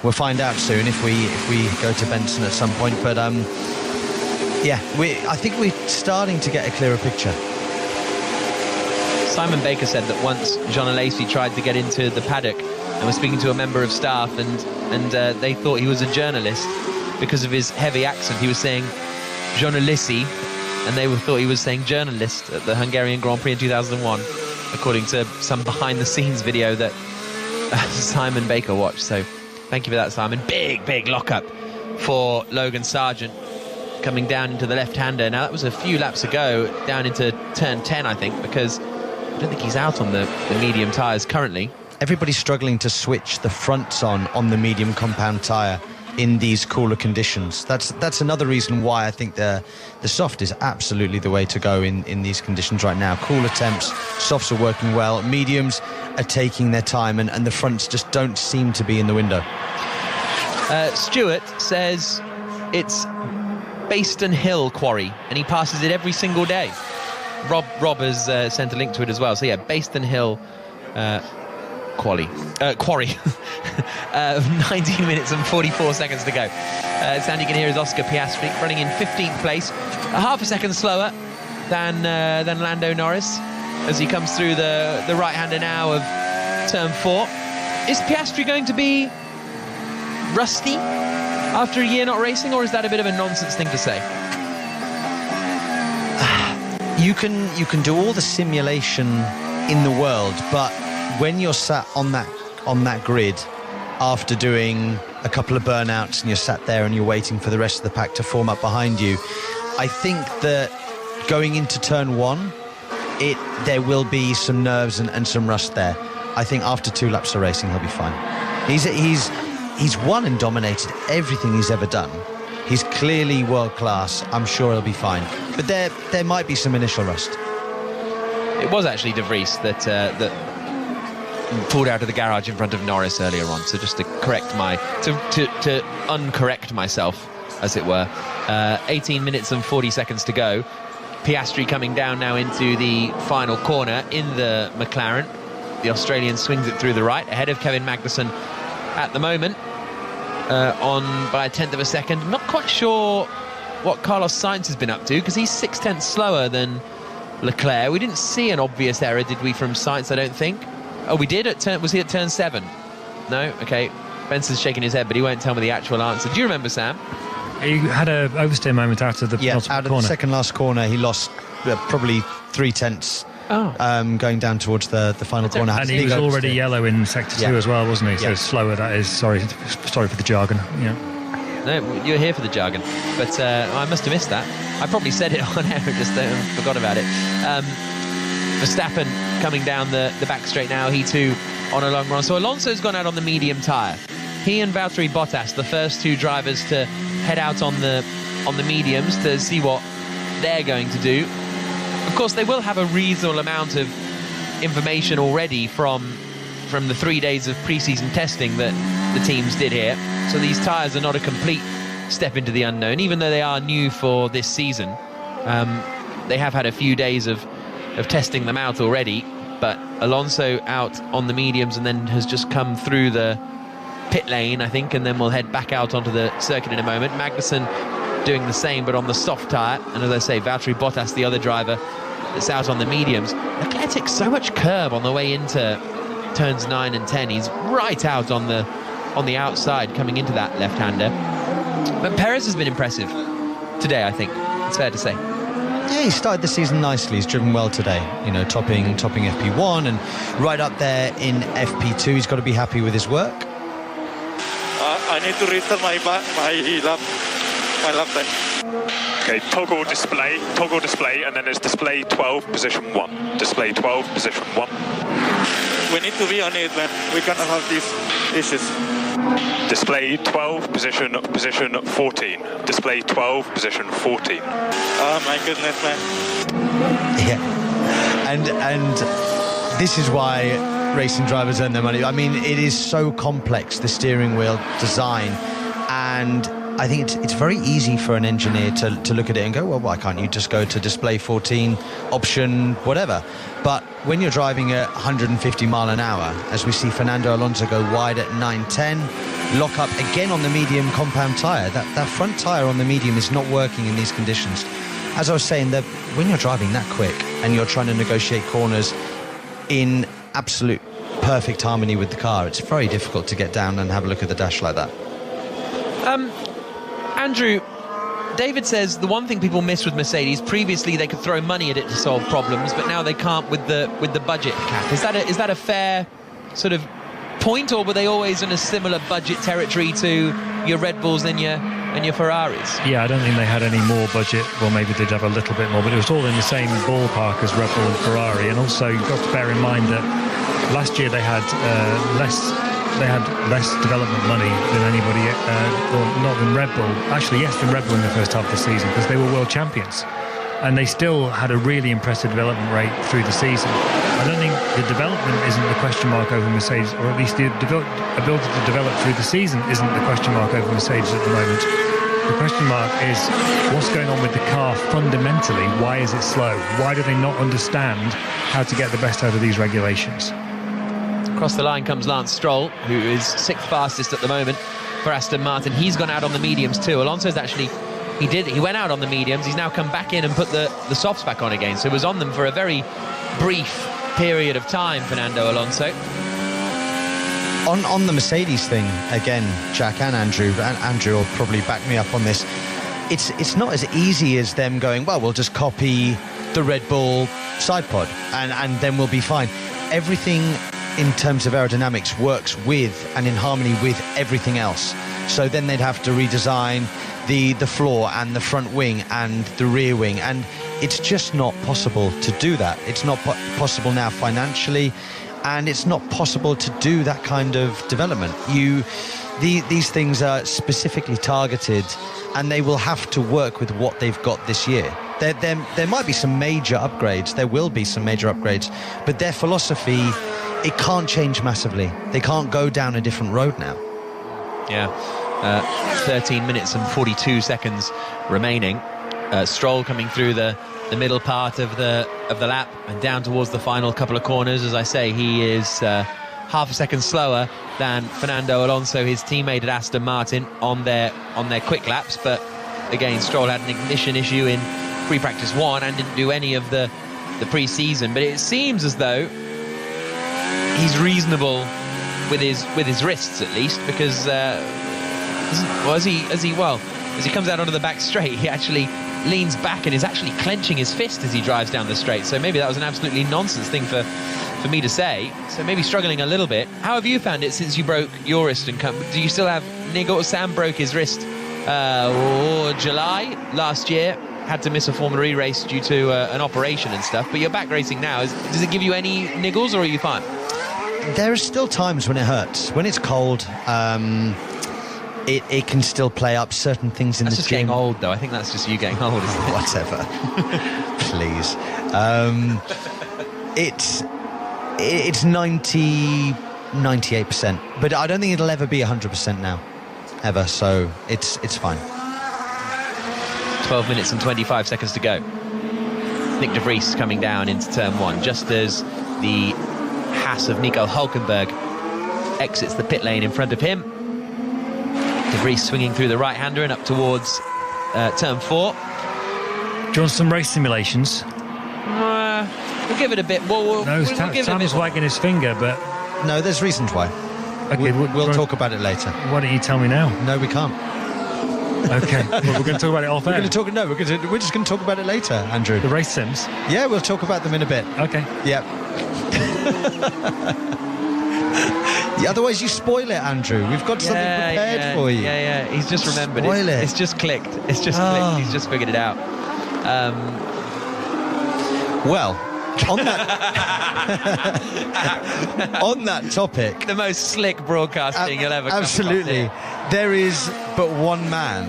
We'll find out soon if we go to Benson at some point, but I think we're starting to get a clearer picture. Simon Baker said that once Jean Alesi tried to get into the paddock and was speaking to a member of staff, and they thought he was a journalist because of his heavy accent. He was saying Jean Alesi, and they thought he was saying journalist at the Hungarian Grand Prix in 2001, according to some behind-the-scenes video that Simon Baker watched. So thank you for that, Simon. Big lockup for Logan Sargent coming down into the left-hander. Now, that was a few laps ago, down into turn 10, I think, because I don't think he's out on the medium tyres currently. Everybody's struggling to switch the fronts on the medium compound tyre in these cooler conditions. That's another reason why I think the soft is absolutely the way to go in these conditions right now. Cooler temps, softs are working well, mediums are taking their time, and the fronts just don't seem to be in the window. Stuart says it's Baston Hill quarry, and he passes it every single day. Rob has sent a link to it as well. So yeah, Baston Hill quarry. 19 minutes and 44 seconds to go. Sound you can hear is Oscar Piastri running in 15th place, a half a second slower than Lando Norris as he comes through the right-hander now of turn 4. Is Piastri going to be rusty after a year not racing, or is that a bit of a nonsense thing to say? You can do all the simulation in the world, but when you're sat on that grid after doing a couple of burnouts and you're sat there and you're waiting for the rest of the pack to form up behind you, I think that going into turn 1, there will be some nerves and some rust there. I think after 2 laps of racing he'll be fine. He's won and dominated everything he's ever done. He's clearly world class. I'm sure he'll be fine, but there might be some initial rust. It was actually De Vries that pulled out of the garage in front of Norris earlier on. So just to correct to uncorrect myself, as it were. 18 minutes and 40 seconds to go. Piastri coming down now into the final corner in the McLaren. The Australian swings it through the right, ahead of Kevin Magnussen at the moment, on by a tenth of a second. I'm not quite sure what Carlos Sainz has been up to, because he's 0.6 slower than Leclerc. We didn't see an obvious error, did we, from Sainz? I don't think. Oh, we did. Was he at turn 7? No? Okay. Benson's shaking his head, but he won't tell me the actual answer. Do you remember, Sam? He had an oversteer moment out of the out of the second last corner. He lost probably 0.3 going down towards the final corner. And he was already yellow in sector 2 as well, wasn't he? So slower, that is. Sorry for the jargon. Yeah. No, you're here for the jargon, but I must have missed that. I probably said it on air and just forgot about it. Verstappen coming down the back straight now, he too on a long run. So Alonso's gone out on the medium tyre. He and Valtteri Bottas, the first 2 drivers to head out on the mediums to see what they're going to do. Of course, they will have a reasonable amount of information already from the 3 days of pre-season testing that the teams did here. So these tyres are not a complete step into the unknown, even though they are new for this season. They have had a few days of testing them out already, but Alonso out on the mediums and then has just come through the pit lane, I think, and then we'll head back out onto the circuit in a moment. Magnussen doing the same, but on the soft tyre, and as I say, Valtteri Bottas, the other driver that's out on the mediums. Leclerc takes so much curb on the way into turns 9 and 10. He's right out on the outside coming into that left-hander. But Perez has been impressive today, I think. It's fair to say. Yeah, he started the season nicely. He's driven well today, topping FP1 and right up there in FP2. He's got to be happy with his work. I need to restart my lap time. Okay, toggle display, and then there's display 12, position 1. Display 12, position 1. We need to be on it, man. We cannot have these issues. Display 12, position 14. Display 12, position 14. Oh my goodness, man. Yeah. And this is why racing drivers earn their money. I mean, it is so complex, the steering wheel design, and I think it's very easy for an engineer to look at it and go, well, why can't you just go to display 14, option whatever? But when you're driving at 150 mile an hour, as we see Fernando Alonso go wide at 9.10, lock up again on the medium compound tyre. That front tyre on the medium is not working in these conditions. As I was saying, that when you're driving that quick and you're trying to negotiate corners in absolute perfect harmony with the car. It's very difficult to get down and have a look at the dash like that. Andrew, David says the one thing people miss with Mercedes, previously they could throw money at it to solve problems, but now they can't with the budget cap. Is that a fair sort of point, or were they always in a similar budget territory to your Red Bulls and your Ferraris? Yeah, I don't think they had any more budget. Well, maybe they'd have a little bit more, but it was all in the same ballpark as Red Bull and Ferrari. And also, you've got to bear in mind that last year they had less development money than anybody, or not than Red Bull. Actually, yes, than Red Bull in the first half of the season, because they were world champions. And they still had a really impressive development rate through the season. I don't think the development isn't the question mark over Mercedes, or at least the ability to develop through the season isn't the question mark over Mercedes at the moment. The question mark is what's going on with the car fundamentally. Why is it slow? Why do they not understand how to get the best out of these regulations? Across the line comes Lance Stroll, who is 6th fastest at the moment for Aston Martin. He's gone out on the mediums too. Alonso's actually, he went out on the mediums. He's now come back in and put the softs back on again. So he was on them for a very brief period of time, Fernando Alonso. On the Mercedes thing, again, Jack and Andrew will probably back me up on this. It's not as easy as them going, well, we'll just copy the Red Bull side pod and then we'll be fine. Everything in terms of aerodynamics works with and in harmony with everything else. So then they'd have to redesign the floor and the front wing and the rear wing, and it's just not possible to do that. It's not possible now financially, and it's not possible to do that kind of development. These things are specifically targeted, and they will have to work with what they've got this year. There might be some major upgrades, there will be some major upgrades, but their philosophy, it can't change massively. They can't go down a different road now. Yeah, 13 minutes and 42 seconds remaining. Stroll coming through the middle part of the lap and down towards the final couple of corners. As I say, he is half a second slower than Fernando Alonso, his teammate at Aston Martin, on their quick laps. But again, Stroll had an ignition issue in pre-practice 1 and didn't do any of the pre-season. But it seems as though he's reasonable with his wrists, at least, because as he comes out onto the back straight, he actually leans back and is actually clenching his fist as he drives down the straight. So maybe that was an absolutely nonsense thing for me to say. So maybe struggling a little bit. How have you found it since you broke your wrist? And do you still have niggles? Sam broke his wrist July last year. Had to miss a Formula E race due to an operation and stuff. But you're back racing now. Does it give you any niggles, or are you fine? There are still times when it hurts. When it's cold, it can still play up certain things in the gym. That's just getting old, though. I think that's just you getting old, isn't it? Whatever. Please. It's 98%. But I don't think it'll ever be 100% now. Ever. So it's fine. 12 minutes and 25 seconds to go. Nick de Vries coming down into turn 1, just as the Haas of Nico Hülkenberg exits the pit lane in front of him. De Vries swinging through the right-hander and up towards turn 4. Do you want some race simulations? We'll give it a bit. We'll give it a Sam bit is wagging his finger, but... No, there's reasons why. Okay, we'll talk about it later. Why don't you tell me now? No, we can't. Okay, well, we're going to talk about it off air. We're just going to talk about it later, Andrew. The race sims? Yeah, we'll talk about them in a bit. Okay. Yep. Yeah, otherwise you spoil it, Andrew. We've got something prepared for you. Yeah. He's just remembered. Spoil it. It's just clicked. It's just clicked. He's just figured it out. Well, on that topic, the most slick broadcasting you'll ever come across. Absolutely. There is but one man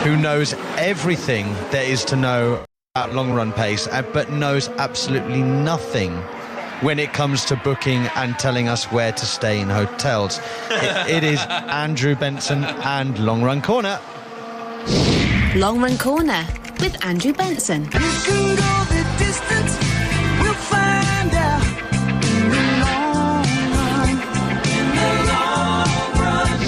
who knows everything there is to know about long run pace, but knows absolutely nothing when it comes to booking and telling us where to stay in hotels. It is Andrew Benson and Long Run Corner. Long Run Corner with Andrew Benson. You can go the distance, we'll find out in the long run. In the long run.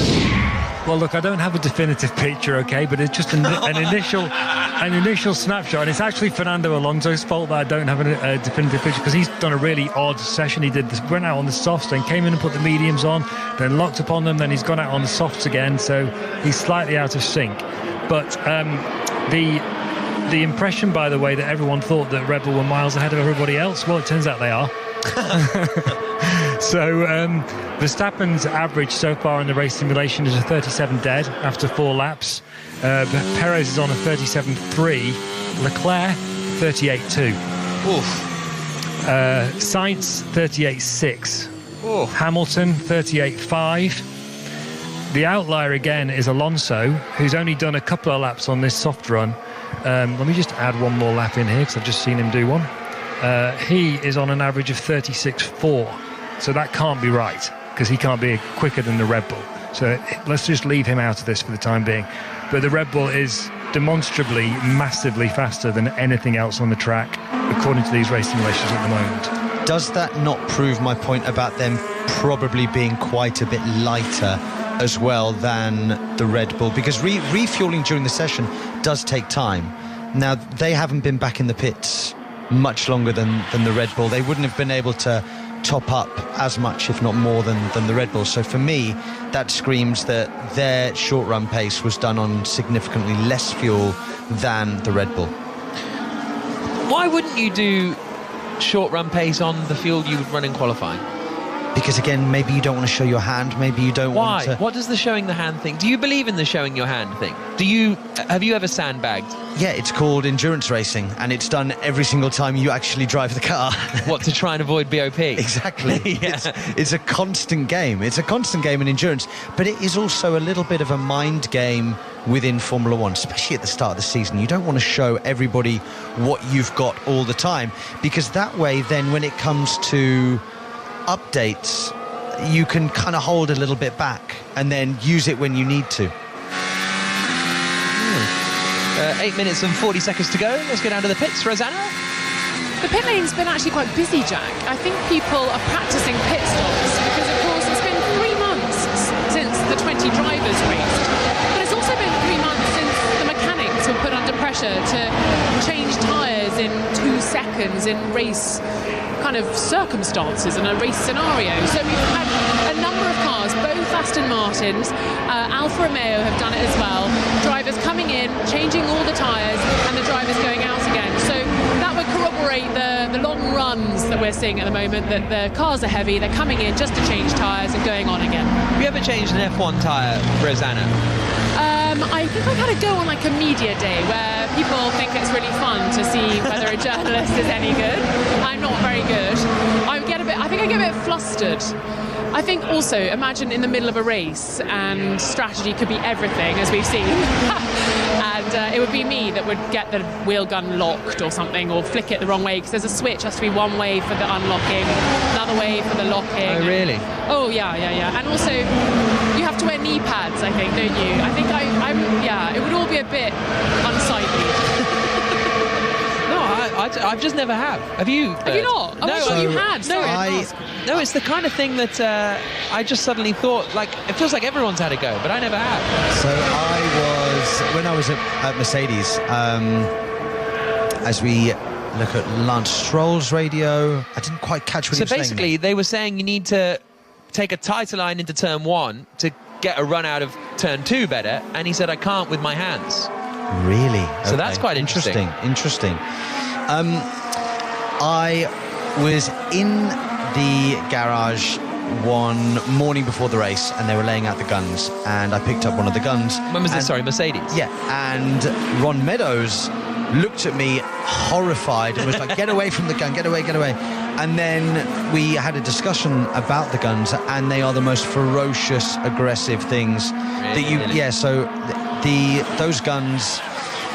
Well, look, I don't have a definitive picture, okay, but it's just an initial snapshot, and it's actually Fernando Alonso's fault that I don't have a definitive picture, because he's done a really odd session. He went out on the softs, then came in and put the mediums on, then locked upon them, then he's gone out on the softs again, so he's slightly out of sync. But the impression, by the way, that everyone thought that Red Bull were miles ahead of everybody else, well, it turns out they are. So Verstappen's average so far in the race simulation is a 37 dead after 4 laps. Perez is on a 37.3. Leclerc 38.2. Sainz 38.6. Hamilton 38.5. The outlier again is Alonso, who's only done a couple of laps on this soft run. Let me just add one more lap in here, because I've just seen him do one. He is on an average of 36.4, so that can't be right, because he can't be quicker than the Red Bull. So let's just leave him out of this for the time being. But the Red Bull is demonstrably massively faster than anything else on the track, according to these race simulations at the moment. Does that not prove my point about them probably being quite a bit lighter as well than the Red Bull? Because refueling during the session does take time. Now, they haven't been back in the pits much longer than the Red Bull. They wouldn't have been able to top up as much, if not more, than the Red Bull. So for me, that screams that their short run pace was done on significantly less fuel than the Red Bull. Why wouldn't you do short run pace on the fuel you would run in qualifying? Because again, maybe you don't want to show your hand, maybe you don't want to... Why? What does the showing the hand thing? Do you believe in the showing your hand thing? Have you ever sandbagged? Yeah, it's called endurance racing, and it's done every single time you actually drive the car. What, to try and avoid BOP? Exactly. Yeah. It's a constant game. It's a constant game in endurance, but it is also a little bit of a mind game within Formula One, especially at the start of the season. You don't want to show everybody what you've got all the time, because that way then when it comes to updates, you can kind of hold a little bit back and then use it when you need to. 8 minutes and 40 seconds to go. Let's go down to the pits. Rosanna? The pit lane's been actually quite busy, Jack. I think people are practicing pit stops because, of course, it's been 3 months since the 20 drivers raced. But it's also been 3 months since the mechanics were put under pressure to change tyres in 2 seconds in race kind of circumstances and a race scenario. So we've had a number of cars, both Aston Martins, Alfa Romeo have done it as well. Drivers coming in, changing all the tyres, and the drivers going out again. So that would corroborate the long runs that we're seeing at the moment, that the cars are heavy, they're coming in just to change tyres and going on again. Have you ever changed an F1 tyre, Rosanna? I think I've had a go on like a media day where people think it's really fun to see whether a journalist is any good. I'm not very good. I think I get a bit flustered. I think also, imagine in the middle of a race, and strategy could be everything, as we've seen. And it would be me that would get the wheel gun locked or something, or flick it the wrong way, because there's a switch, has to be one way for the unlocking, another way for the locking. Oh, really? Oh, yeah. And also, you have to wear knee pads, I think, don't you? I think it would all be a bit unsightly. I've just never have. Have you? Have you not? No, so you had. No, it's the kind of thing that I just suddenly thought, like, it feels like everyone's had a go, but I never have. So when I was at Mercedes, as we look at Lance Stroll's radio, I didn't quite catch what he was saying. So basically, they were saying you need to take a tighter line into turn 1 to get a run out of turn 2 better, and he said, I can't with my hands. Really? So that's quite interesting. Interesting. I was in the garage one morning before the race, and they were laying out the guns, and I picked up one of the guns. When was this? Sorry, Mercedes? Yeah, and Ron Meadows looked at me horrified and was like, get away from the gun, get away. And then we had a discussion about the guns, and they are the most ferocious, aggressive things that you... Really? Yeah, so those guns...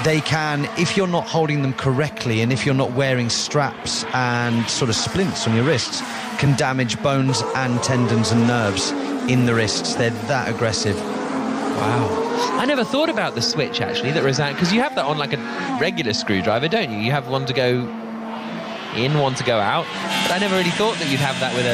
They can, if you're not holding them correctly and if you're not wearing straps and sort of splints on your wrists, can damage bones and tendons and nerves in the wrists. They're that aggressive. Wow. I never thought about the switch, actually, that Rosanna, because you have that on like a regular screwdriver, don't you? You have one to go in, one to go out. But I never really thought that you'd have that with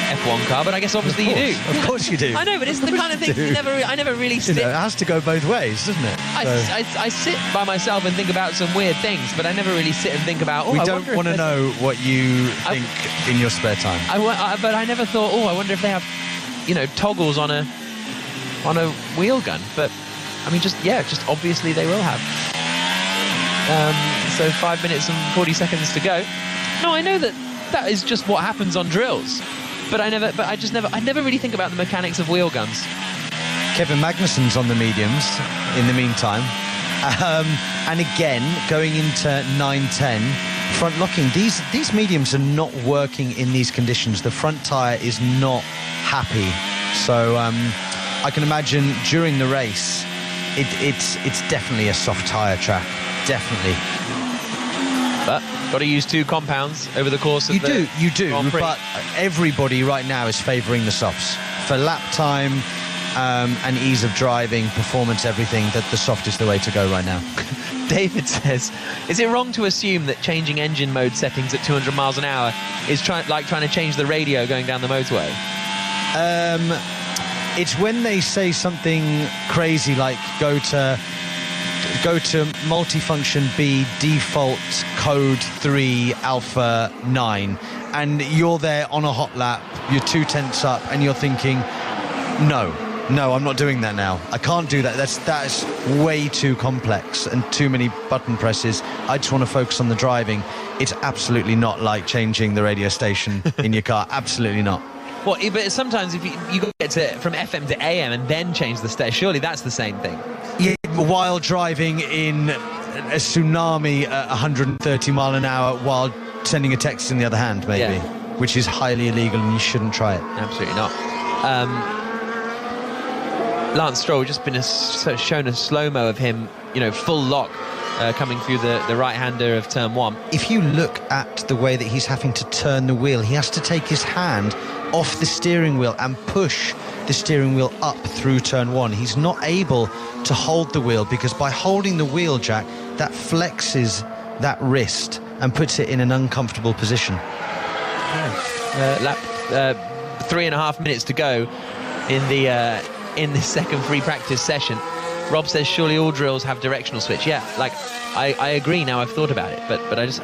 F1 car, but I guess obviously you do. Of course you do. I know, but it's the kind of thing I never really sit. It has to go both ways, doesn't it? I sit by myself and think about some weird things, but I never really sit and think about. We don't want to know what you think in your spare time. But I never thought. I wonder if they have, toggles on a wheel gun. But I mean, just obviously they will have. So 5 minutes and 40 seconds to go. No, I know that is just what happens on drills. But I never really think about the mechanics of wheel guns. Kevin Magnussen's on the mediums in the meantime. And again, going into 9-10, front locking. These mediums are not working in these conditions. The front tyre is not happy. So I can imagine during the race, it's definitely a soft tyre track. Definitely. But got to use 2 compounds over the course of You do, but everybody right now is favouring the softs. For lap time and ease of driving, performance, everything, that the soft is the way to go right now. David says, is it wrong to assume that changing engine mode settings at 200 miles an hour is trying to change the radio going down the motorway? It's when they say something crazy like go to multifunction B default code 3 alpha 9, and you're there on a hot lap, you're 2/10 up, and you're thinking, no, I'm not doing that now. I can't do that. That's way too complex and too many button presses. I just want to focus on the driving. It's absolutely not like changing the radio station in your car. Absolutely not. Well, but sometimes if you get from FM to AM and then change the station, surely that's the same thing. Yeah, while driving in a tsunami at 130 mile an hour while sending a text in the other hand, maybe, which is highly illegal and you shouldn't try it. Absolutely not. Lance Stroll just been shown a slow-mo of him, full lock coming through the right-hander of turn 1. If you look at the way that he's having to turn the wheel, he has to take his hand off the steering wheel and push the steering wheel up through turn 1. He's not able to hold the wheel because by holding the wheel, Jack, that flexes that wrist and puts it in an uncomfortable position. Lap 3.5 minutes to go in the second free practice session. Rob says surely all drills have directional switch. Yeah, I agree now. I've thought about it, but I just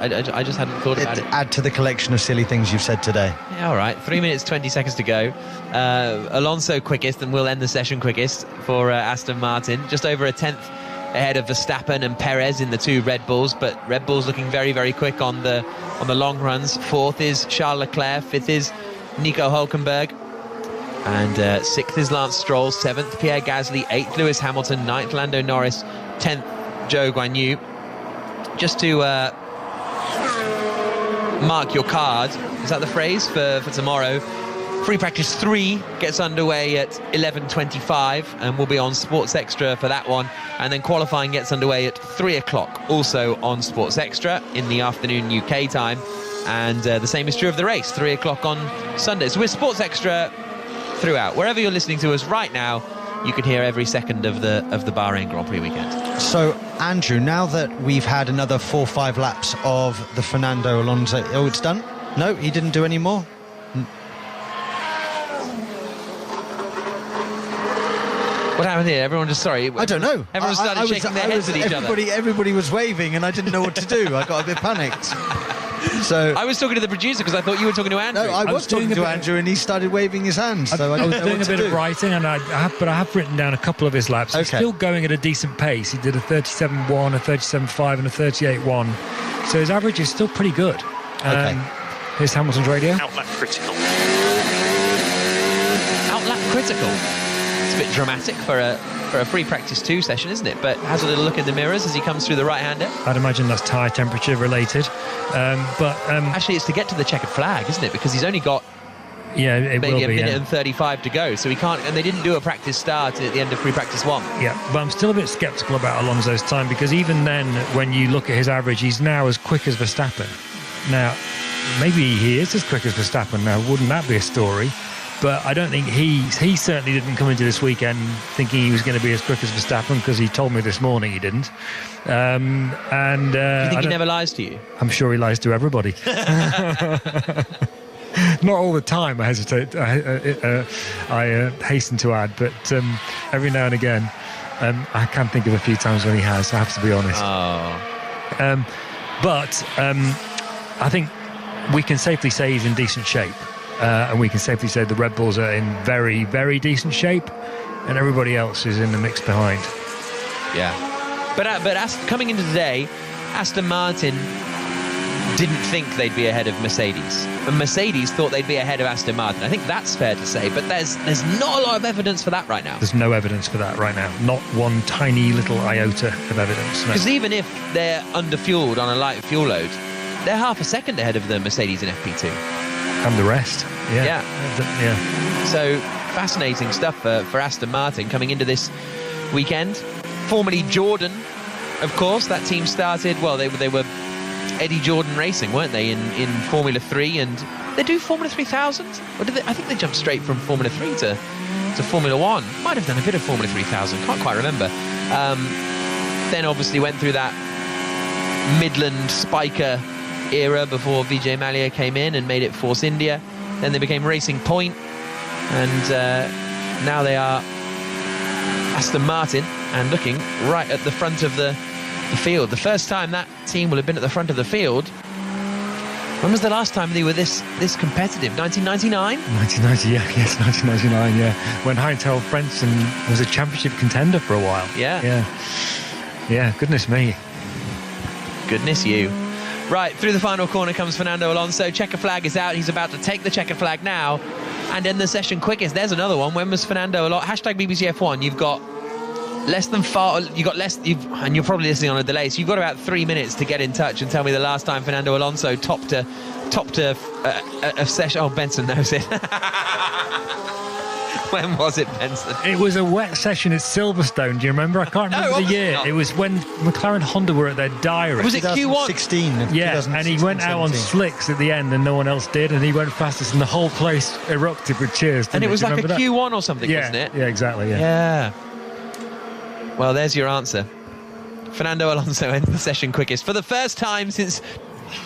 hadn't thought about it. Add to the collection of silly things you've said today. Yeah, all right. 3 minutes 20 seconds to go. Alonso quickest, and we'll end the session quickest for Aston Martin. Just over a tenth ahead of Verstappen and Perez in the 2 Red Bulls, but Red Bull's looking very, very quick on the long runs. 4th is Charles Leclerc. 5th is Nico Hülkenberg. And 6th is Lance Stroll. 7th, Pierre Gasly. 8th, Lewis Hamilton. 9th, Lando Norris. 10th, Zhou Guanyu. Just to mark your card, is that the phrase for tomorrow? Free practice 3 gets underway at 11:25, and we'll be on Sports Extra for that one. And then qualifying gets underway at 3 o'clock, also on Sports Extra in the afternoon UK time. And the same is true of the race, 3 o'clock on Sunday. So we're Sports Extra throughout. Wherever you're listening to us right now, you can hear every second of the Bahrain Grand Prix weekend. So, Andrew, now that we've had another 4 or 5 laps of the Fernando Alonso... Oh, it's done? No, he didn't do any more? What happened here? Everyone just, sorry. I don't know. Everyone started shaking their heads at each other. Everybody was waving and I didn't know what to do. I got a bit panicked. So I was talking to the producer because I thought you were talking to Andrew. No, I was talking to Andrew and he started waving his hands. So I was doing a bit of writing, and I have written down a couple of his laps. He's still going at a decent pace. He did a 37.1, a 37.5 and a 38.1. So his average is still pretty good. Okay. Here's Hamilton's radio. Outlap critical. Outlap critical. It's a bit dramatic for a free practice 2 session, isn't it? But has a little look in the mirrors as he comes through the right-hander. I'd imagine that's tyre temperature related. Actually, it's to get to the checkered flag, isn't it? Because he's only got maybe a minute and 35 to go, so he can't. And they didn't do a practice start at the end of free practice 1. Yeah, but I'm still a bit sceptical about Alonso's time, because even then, when you look at his average, he's now as quick as Verstappen. Now, maybe he is as quick as Verstappen. Now, wouldn't that be a story? But I don't think he certainly didn't come into this weekend thinking he was going to be as quick as Verstappen, because he told me this morning he didn't. Do you think he never lies to you? I'm sure he lies to everybody. Not all the time, I hesitate. I hasten to add, but every now and again, I can think of a few times when he has. I have to be honest. But I think we can safely say he's in decent shape, and we can safely say the Red Bulls are in very, very decent shape, and everybody else is in the mix behind. Yeah, but coming into today, Aston Martin didn't think they'd be ahead of Mercedes, and Mercedes thought they'd be ahead of Aston Martin. I think that's fair to say, but there's not a lot of evidence for that right now. There's no evidence for that right now. Not one tiny little iota of evidence. Because even if they're underfueled on a light fuel load, they're half a second ahead of the Mercedes in FP2. And the rest. Yeah. So fascinating stuff for Aston Martin coming into this weekend. Formerly Jordan, of course, that team started, well, they were Eddie Jordan Racing, weren't they, in Formula 3, and they do Formula 3000? Or did they? I think they jumped straight from Formula 3 to Formula 1. Might have done a bit of Formula 3000, can't quite remember. Then obviously went through that Midland Spiker era before Vijay Mallya came in and made it Force India. Then they became Racing Point, and now they are Aston Martin, and looking right at the front of the field. The first time that team will have been at the front of the field, when was the last time they were this competitive? 1999? 1999, yeah. When Heintel Frentzen was a championship contender for a while. Yeah, goodness me. Goodness you. Right, through the final corner comes Fernando Alonso. Checker flag is out. He's about to take the checker flag now and end the session quickest. There's another one. When was Fernando Alonso? Hashtag BBC F1. You've got less than far. You've got less. And you're probably listening on a delay. So you've got about 3 minutes to get in touch and tell me the last time Fernando Alonso topped a session. Oh, Benson knows it. When was it, Benson? It was a wet session at Silverstone. Do you remember? I can't remember the year. Not. It was when McLaren Honda were at their diary. Was it Q1? 2016. Yeah, and he went out on slicks at the end and no one else did, and he went fastest and the whole place erupted with cheers. And it was like a Q1 or something, wasn't it? Yeah, exactly, yeah. Well, there's your answer. Fernando Alonso ends the session quickest for the first time since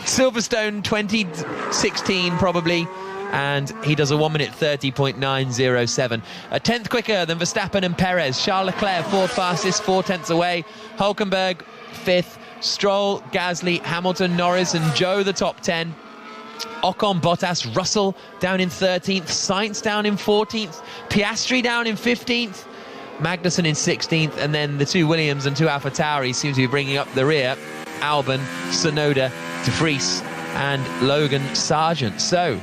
Silverstone 2016, probably. And he does a 1 minute 30.907. A tenth quicker than Verstappen and Perez. Charles Leclerc, fourth fastest, 4 tenths away. Hülkenberg, fifth. Stroll, Gasly, Hamilton, Norris, and Joe, the top 10. Ocon, Bottas, Russell down in 13th. Sainz down in 14th. Piastri down in 15th. Magnussen in 16th. And then the 2 Williams and 2 AlphaTauri seem to be bringing up the rear. Albon, Tsunoda, De Vries, and Logan Sargent. So,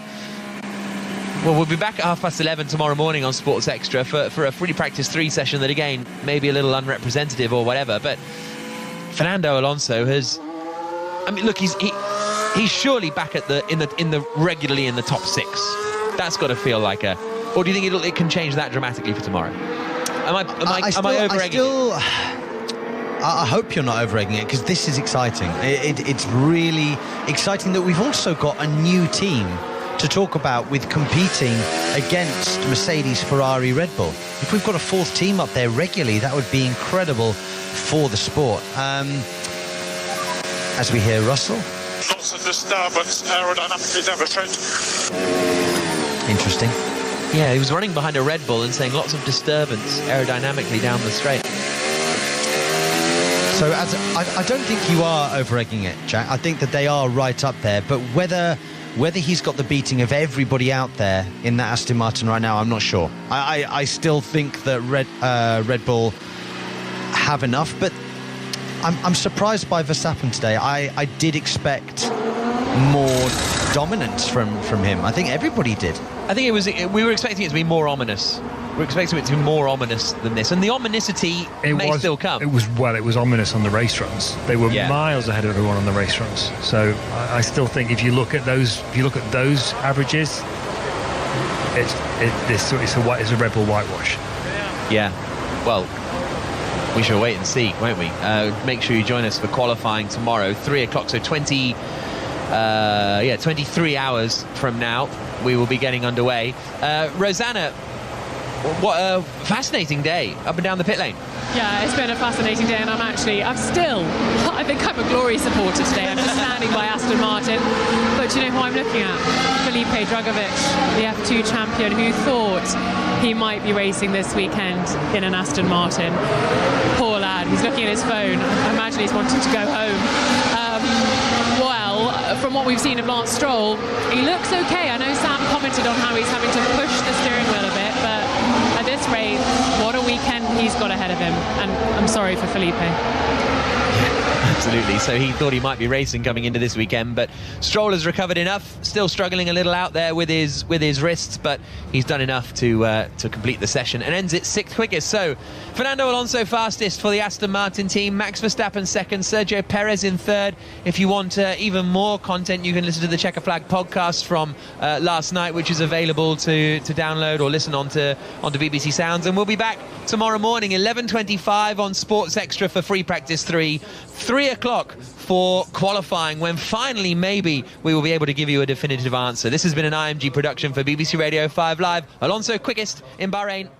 well, we'll be back at 11:30 tomorrow morning on Sports Extra for a free practice 3 session that, again, may be a little unrepresentative or whatever. But Fernando Alonso has, I mean, look, he's surely back at regularly in the top 6. That's got to feel like a. Or do you think it can change that dramatically for tomorrow? Am I over-egging it? I hope you're not over-egging it, because this is exciting. It's really exciting that we've also got a new team to talk about with competing against Mercedes, Ferrari, Red Bull. If we've got a 4th team up there regularly, that would be incredible for the sport. As we hear Russell. Lots of disturbance aerodynamically down the straight. Interesting. Yeah, he was running behind a Red Bull and saying lots of disturbance aerodynamically down the straight. So I don't think you are over-egging it, Jack. I think that they are right up there, but whether he's got the beating of everybody out there in that Aston Martin right now, I'm not sure. I still think that Red Bull have enough, but I'm surprised by Verstappen today. I did expect more dominance from him. I think everybody did. I think we were expecting it to be more ominous. We're expecting it to be more ominous than this, and the ominosity may still come. It was ominous on the race runs. They were miles ahead of everyone on the race runs. So I still think if you look at those averages, it's a Red Bull whitewash. Yeah. Well, we shall wait and see, won't we? Make sure you join us for qualifying tomorrow, 3 o'clock. So 23 hours from now, we will be getting underway. Rosanna, what a fascinating day up and down the pit lane. Yeah, it's been a fascinating day, and I think I'm a Glory supporter today. I'm just standing by Aston Martin. But you know who I'm looking at? Felipe Drugovich, the F2 champion, who thought he might be racing this weekend in an Aston Martin. Poor lad, he's looking at his phone. I imagine he's wanting to go home. From what we've seen of Lance Stroll, he looks okay. I know Sam commented on how he's having to push the steering wheel a bit, but at this rate, what a weekend he's got ahead of him. And I'm sorry for Felipe. Absolutely. So he thought he might be racing coming into this weekend, but Stroll has recovered enough. Still struggling a little out there with his wrists, but he's done enough to complete the session and ends it 6th quickest. So Fernando Alonso fastest for the Aston Martin team. Max Verstappen 2nd. Sergio Perez in 3rd. If you want even more content, you can listen to the Checker Flag podcast from last night, which is available to download or listen onto BBC Sounds. And we'll be back tomorrow morning, 11:25 on Sports Extra for free practice 3. 3 o'clock for qualifying, when finally maybe we will be able to give you a definitive answer. This has been an IMG production for BBC Radio 5 Live. Alonso quickest in Bahrain.